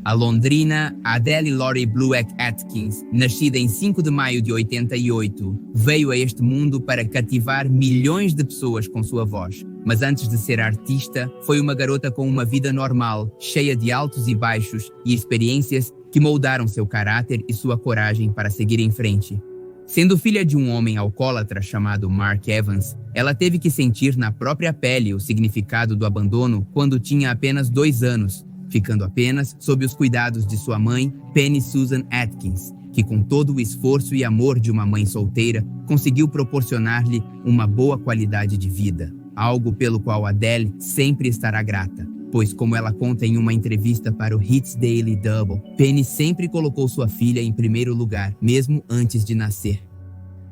A londrina Adele Laurie Blueck Atkins, nascida em 5 de maio de 88, veio a este mundo para cativar milhões de pessoas com sua voz. Mas antes de ser artista, foi uma garota com uma vida normal, cheia de altos e baixos e experiências que moldaram seu caráter e sua coragem para seguir em frente. Sendo filha de um homem alcoólatra chamado Mark Evans, ela teve que sentir na própria pele o significado do abandono quando tinha apenas 2 anos, ficando apenas sob os cuidados de sua mãe, Penny Susan Atkins, que com todo o esforço e amor de uma mãe solteira, conseguiu proporcionar-lhe uma boa qualidade de vida, algo pelo qual Adele sempre estará grata, pois como ela conta em uma entrevista para o Hits Daily Double, Penny sempre colocou sua filha em primeiro lugar, mesmo antes de nascer.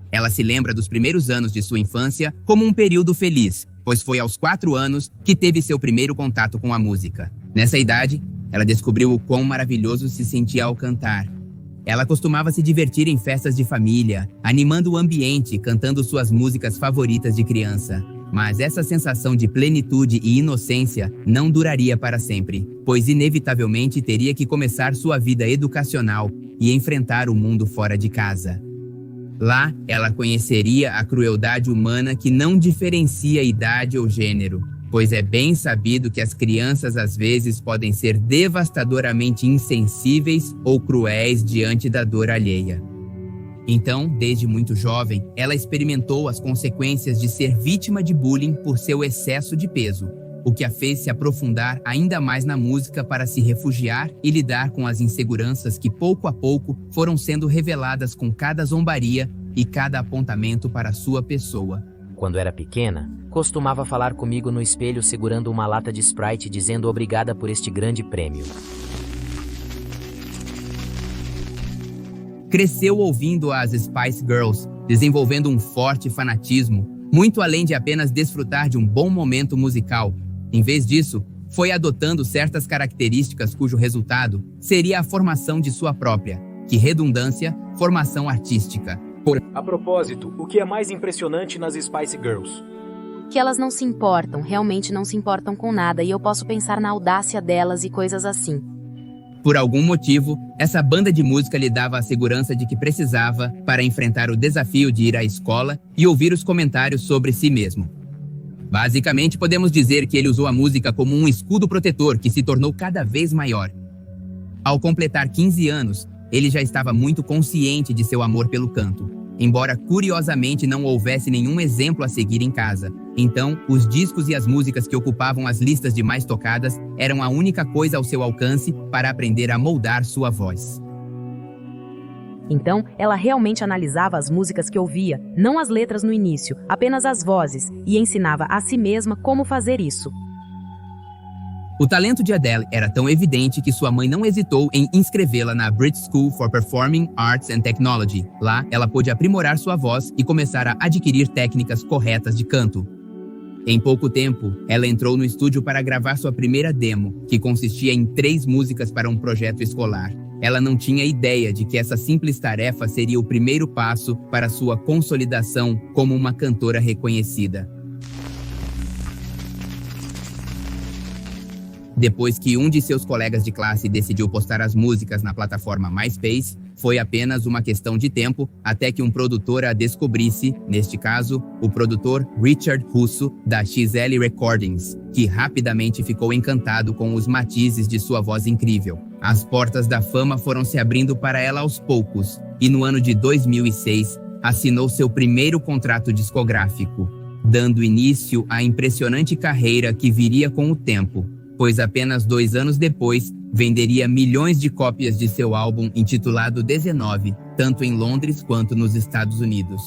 Ela se lembra dos primeiros anos de sua infância como um período feliz, pois foi aos 4 anos que teve seu primeiro contato com a música. Nessa idade, ela descobriu o quão maravilhoso se sentia ao cantar. Ela costumava se divertir em festas de família, animando o ambiente, cantando suas músicas favoritas de criança. Mas essa sensação de plenitude e inocência não duraria para sempre, pois inevitavelmente teria que começar sua vida educacional e enfrentar o mundo fora de casa. Lá, ela conheceria a crueldade humana que não diferencia idade ou gênero, pois é bem sabido que as crianças às vezes podem ser devastadoramente insensíveis ou cruéis diante da dor alheia. Então, desde muito jovem, ela experimentou as consequências de ser vítima de bullying por seu excesso de peso, o que a fez se aprofundar ainda mais na música para se refugiar e lidar com as inseguranças que pouco a pouco foram sendo reveladas com cada zombaria e cada apontamento para sua pessoa. Quando era pequena, costumava falar comigo no espelho segurando uma lata de Sprite dizendo obrigada por este grande prêmio. Cresceu ouvindo as Spice Girls, desenvolvendo um forte fanatismo, muito além de apenas desfrutar de um bom momento musical. Em vez disso, foi adotando certas características cujo resultado seria a formação de sua própria, que redundância, formação artística. A propósito, o que é mais impressionante nas Spice Girls? Que elas não se importam, realmente não se importam com nada, e eu posso pensar na audácia delas e coisas assim. Por algum motivo, essa banda de música lhe dava a segurança de que precisava para enfrentar o desafio de ir à escola e ouvir os comentários sobre si mesmo. Basicamente, podemos dizer que ele usou a música como um escudo protetor que se tornou cada vez maior. Ao completar 15 anos, ele já estava muito consciente de seu amor pelo canto, embora curiosamente não houvesse nenhum exemplo a seguir em casa. Então, os discos e as músicas que ocupavam as listas de mais tocadas eram a única coisa ao seu alcance para aprender a moldar sua voz. Então, ela realmente analisava as músicas que ouvia, não as letras no início, apenas as vozes, e ensinava a si mesma como fazer isso. O talento de Adele era tão evidente que sua mãe não hesitou em inscrevê-la na British School for Performing Arts and Technology. Lá, ela pôde aprimorar sua voz e começar a adquirir técnicas corretas de canto. Em pouco tempo, ela entrou no estúdio para gravar sua primeira demo, que consistia em 3 músicas para um projeto escolar. Ela não tinha ideia de que essa simples tarefa seria o primeiro passo para sua consolidação como uma cantora reconhecida. Depois que um de seus colegas de classe decidiu postar as músicas na plataforma MySpace, foi apenas uma questão de tempo até que um produtor a descobrisse, neste caso, o produtor Richard Russo, da XL Recordings, que rapidamente ficou encantado com os matizes de sua voz incrível. As portas da fama foram se abrindo para ela aos poucos, e no ano de 2006, assinou seu primeiro contrato discográfico, dando início à impressionante carreira que viria com o tempo, pois apenas 2 anos depois, venderia milhões de cópias de seu álbum intitulado 19, tanto em Londres quanto nos Estados Unidos.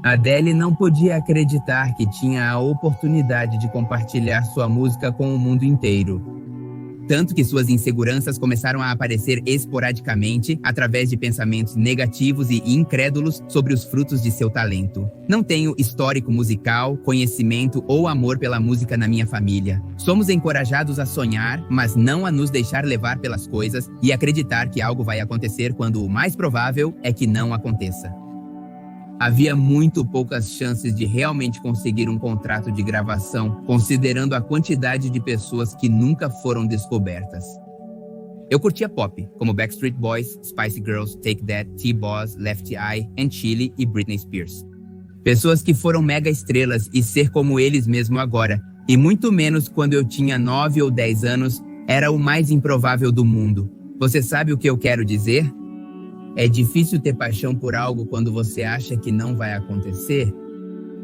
Adele não podia acreditar que tinha a oportunidade de compartilhar sua música com o mundo inteiro. Tanto que suas inseguranças começaram a aparecer esporadicamente através de pensamentos negativos e incrédulos sobre os frutos de seu talento. Não tenho histórico musical, conhecimento ou amor pela música na minha família. Somos encorajados a sonhar, mas não a nos deixar levar pelas coisas e acreditar que algo vai acontecer quando o mais provável é que não aconteça. Havia muito poucas chances de realmente conseguir um contrato de gravação, considerando a quantidade de pessoas que nunca foram descobertas. Eu curtia pop, como Backstreet Boys, Spice Girls, Take That, T-Boz, Left Eye, N-Chilli e Britney Spears. Pessoas que foram mega estrelas e ser como eles mesmo agora, e muito menos quando eu tinha 9 ou 10 anos, era o mais improvável do mundo. Você sabe o que eu quero dizer? É difícil ter paixão por algo quando você acha que não vai acontecer?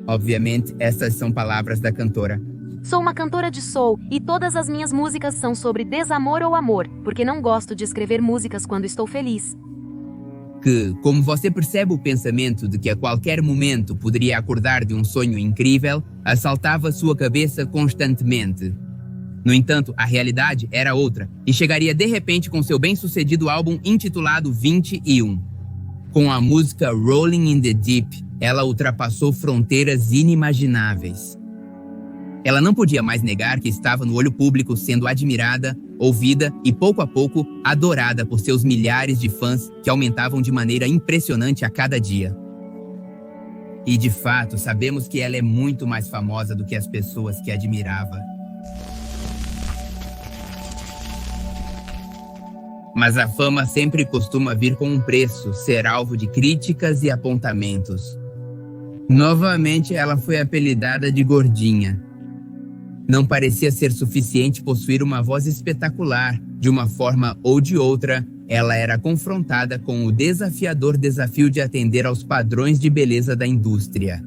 Obviamente, essas são palavras da cantora. Sou uma cantora de soul e todas as minhas músicas são sobre desamor ou amor, porque não gosto de escrever músicas quando estou feliz. Que, como você percebe o pensamento de que a qualquer momento poderia acordar de um sonho incrível, assaltava sua cabeça constantemente. No entanto, a realidade era outra, e chegaria de repente com seu bem-sucedido álbum intitulado 21. Com a música Rolling in the Deep, ela ultrapassou fronteiras inimagináveis. Ela não podia mais negar que estava no olho público sendo admirada, ouvida e, pouco a pouco, adorada por seus milhares de fãs que aumentavam de maneira impressionante a cada dia. E, de fato, sabemos que ela é muito mais famosa do que as pessoas que admirava. Mas a fama sempre costuma vir com um preço, ser alvo de críticas e apontamentos. Novamente, ela foi apelidada de gordinha. Não parecia ser suficiente possuir uma voz espetacular. De uma forma ou de outra, ela era confrontada com o desafiador desafio de atender aos padrões de beleza da indústria.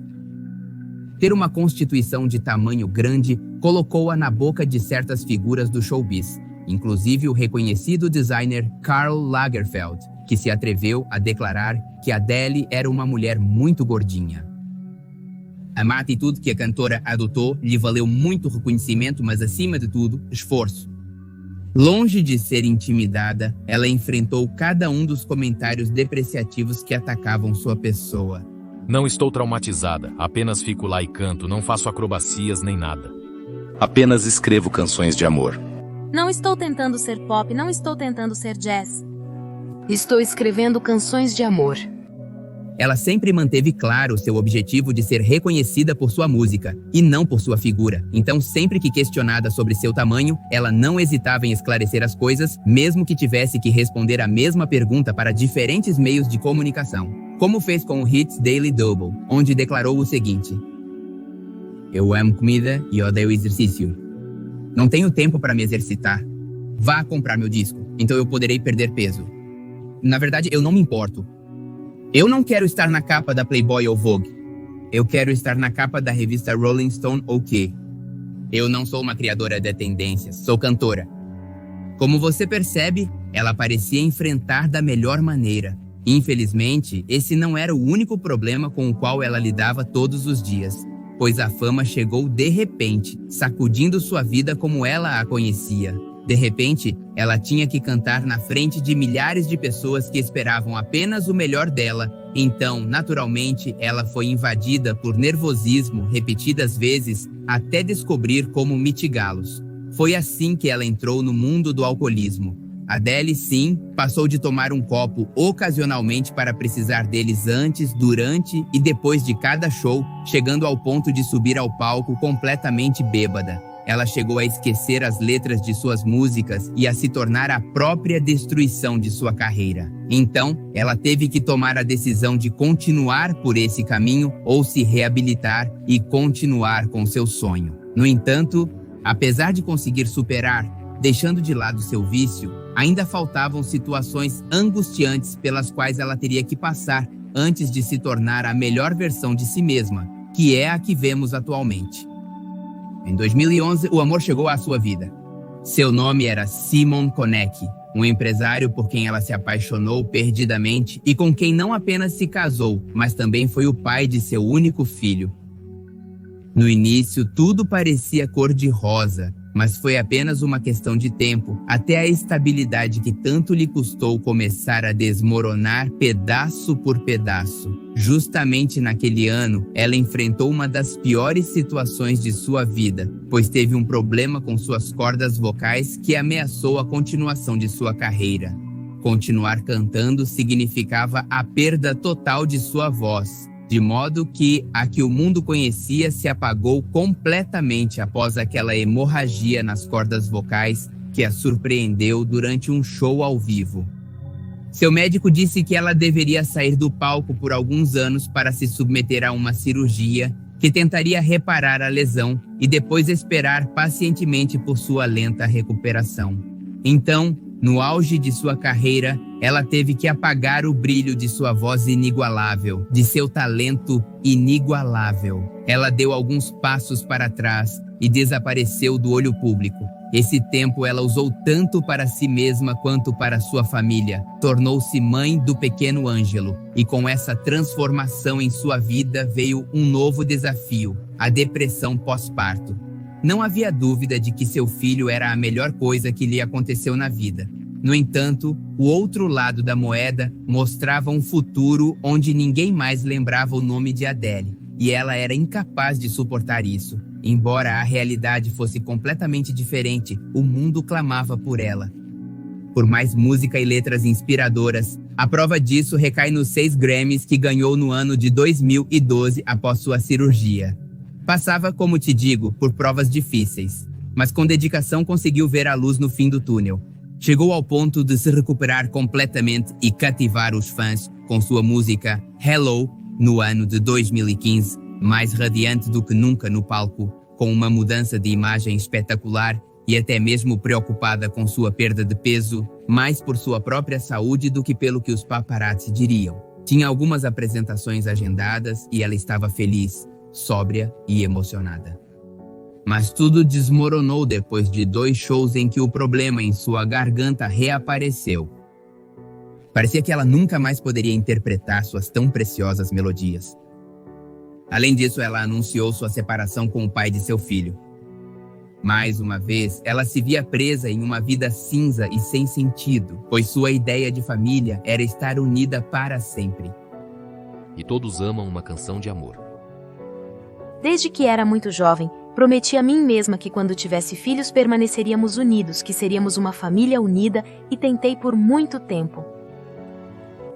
Ter uma constituição de tamanho grande colocou-a na boca de certas figuras do showbiz, inclusive o reconhecido designer Karl Lagerfeld, que se atreveu a declarar que Adele era uma mulher muito gordinha. A má atitude que a cantora adotou lhe valeu muito reconhecimento, mas acima de tudo, esforço. Longe de ser intimidada, ela enfrentou cada um dos comentários depreciativos que atacavam sua pessoa. Não estou traumatizada, apenas fico lá e canto, não faço acrobacias nem nada. Apenas escrevo canções de amor. Não estou tentando ser pop, não estou tentando ser jazz. Estou escrevendo canções de amor. Ela sempre manteve claro seu objetivo de ser reconhecida por sua música e não por sua figura. Então, sempre que questionada sobre seu tamanho, ela não hesitava em esclarecer as coisas, mesmo que tivesse que responder a mesma pergunta para diferentes meios de comunicação. Como fez com o Hits Daily Double, onde declarou o seguinte: eu amo comida e odeio exercício. Não tenho tempo para me exercitar. Vá comprar meu disco, então eu poderei perder peso. Na verdade, eu não me importo. Eu não quero estar na capa da Playboy ou Vogue. Eu quero estar na capa da revista Rolling Stone ou quê? Eu não sou uma criadora de tendências, sou cantora. Como você percebe, ela parecia enfrentar da melhor maneira. Infelizmente, esse não era o único problema com o qual ela lidava todos os dias, pois a fama chegou de repente, sacudindo sua vida como ela a conhecia. De repente, ela tinha que cantar na frente de milhares de pessoas que esperavam apenas o melhor dela. Então, naturalmente, ela foi invadida por nervosismo repetidas vezes até descobrir como mitigá-los. Foi assim que ela entrou no mundo do alcoolismo. Adele, sim, passou de tomar um copo ocasionalmente para precisar deles antes, durante e depois de cada show, chegando ao ponto de subir ao palco completamente bêbada. Ela chegou a esquecer as letras de suas músicas e a se tornar a própria destruição de sua carreira. Então, ela teve que tomar a decisão de continuar por esse caminho ou se reabilitar e continuar com seu sonho. No entanto, apesar de conseguir superar, deixando de lado seu vício, ainda faltavam situações angustiantes pelas quais ela teria que passar antes de se tornar a melhor versão de si mesma, que é a que vemos atualmente. Em 2011, o amor chegou à sua vida. Seu nome era Simon Konecki, um empresário por quem ela se apaixonou perdidamente e com quem não apenas se casou, mas também foi o pai de seu único filho. No início, tudo parecia cor-de-rosa, mas foi apenas uma questão de tempo, até a estabilidade que tanto lhe custou começar a desmoronar pedaço por pedaço. Justamente naquele ano, ela enfrentou uma das piores situações de sua vida, pois teve um problema com suas cordas vocais que ameaçou a continuação de sua carreira. Continuar cantando significava a perda total de sua voz, de modo que a que o mundo conhecia se apagou completamente após aquela hemorragia nas cordas vocais que a surpreendeu durante um show ao vivo. Seu médico disse que ela deveria sair do palco por alguns anos para se submeter a uma cirurgia que tentaria reparar a lesão e depois esperar pacientemente por sua lenta recuperação. Então, no auge de sua carreira, ela teve que apagar o brilho de sua voz inigualável, de seu talento inigualável. Ela deu alguns passos para trás e desapareceu do olho público. Esse tempo ela usou tanto para si mesma quanto para sua família. Tornou-se mãe do pequeno Ângelo. E com essa transformação em sua vida veio um novo desafio, a depressão pós-parto. Não havia dúvida de que seu filho era a melhor coisa que lhe aconteceu na vida. No entanto, o outro lado da moeda mostrava um futuro onde ninguém mais lembrava o nome de Adele, e ela era incapaz de suportar isso. Embora a realidade fosse completamente diferente, o mundo clamava por ela. Por mais música e letras inspiradoras, a prova disso recai nos 6 Grammys que ganhou no ano de 2012 após sua cirurgia. Passava, como te digo, por provas difíceis, mas com dedicação conseguiu ver a luz no fim do túnel. Chegou ao ponto de se recuperar completamente e cativar os fãs com sua música Hello, no ano de 2015, mais radiante do que nunca no palco, com uma mudança de imagem espetacular e até mesmo preocupada com sua perda de peso, mais por sua própria saúde do que pelo que os paparazzi diriam. Tinha algumas apresentações agendadas e ela estava feliz, sóbria e emocionada. Mas tudo desmoronou depois de 2 shows em que o problema em sua garganta reapareceu. Parecia que ela nunca mais poderia interpretar suas tão preciosas melodias. Além disso, ela anunciou sua separação com o pai de seu filho. Mais uma vez, ela se via presa em uma vida cinza e sem sentido, pois sua ideia de família era estar unida para sempre. E todos amam uma canção de amor. Desde que era muito jovem, prometi a mim mesma que quando tivesse filhos permaneceríamos unidos, que seríamos uma família unida, e tentei por muito tempo.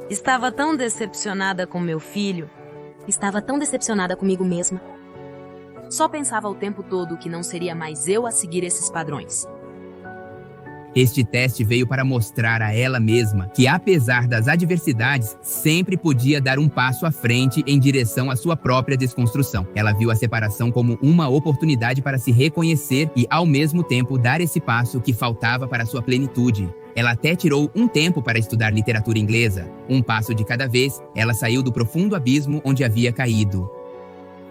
Estava tão decepcionada com meu filho. Estava tão decepcionada comigo mesma. Só pensava o tempo todo que não seria mais eu a seguir esses padrões. Este teste veio para mostrar a ela mesma que, apesar das adversidades, sempre podia dar um passo à frente em direção à sua própria desconstrução. Ela viu a separação como uma oportunidade para se reconhecer e, ao mesmo tempo, dar esse passo que faltava para sua plenitude. Ela até tirou um tempo para estudar literatura inglesa. Um passo de cada vez, ela saiu do profundo abismo onde havia caído.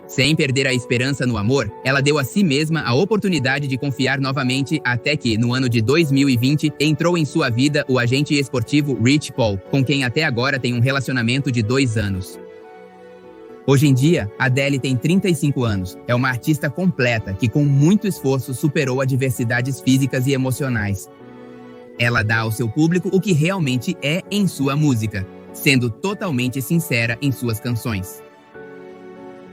Sem perder a esperança no amor, ela deu a si mesma a oportunidade de confiar novamente até que, no ano de 2020, entrou em sua vida o agente esportivo Rich Paul, com quem até agora tem um relacionamento de 2 anos. Hoje em dia, Adele tem 35 anos. É uma artista completa que, com muito esforço, superou adversidades físicas e emocionais. Ela dá ao seu público o que realmente é em sua música, sendo totalmente sincera em suas canções.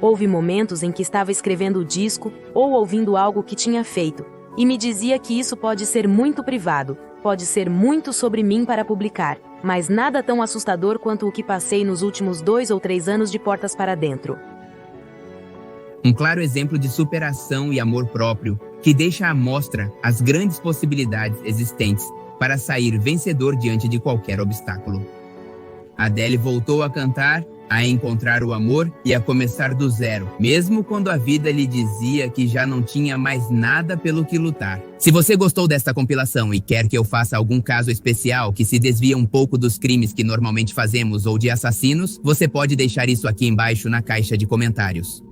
Houve momentos em que estava escrevendo o disco ou ouvindo algo que tinha feito, e me dizia que isso pode ser muito privado, pode ser muito sobre mim para publicar, mas nada tão assustador quanto o que passei nos últimos 2 ou 3 anos de portas para dentro. Um claro exemplo de superação e amor próprio, que deixa à mostra as grandes possibilidades existentes para sair vencedor diante de qualquer obstáculo. Adele voltou a cantar, a encontrar o amor e a começar do zero, mesmo quando a vida lhe dizia que já não tinha mais nada pelo que lutar. Se você gostou desta compilação e quer que eu faça algum caso especial que se desvia um pouco dos crimes que normalmente fazemos ou de assassinos, você pode deixar isso aqui embaixo na caixa de comentários.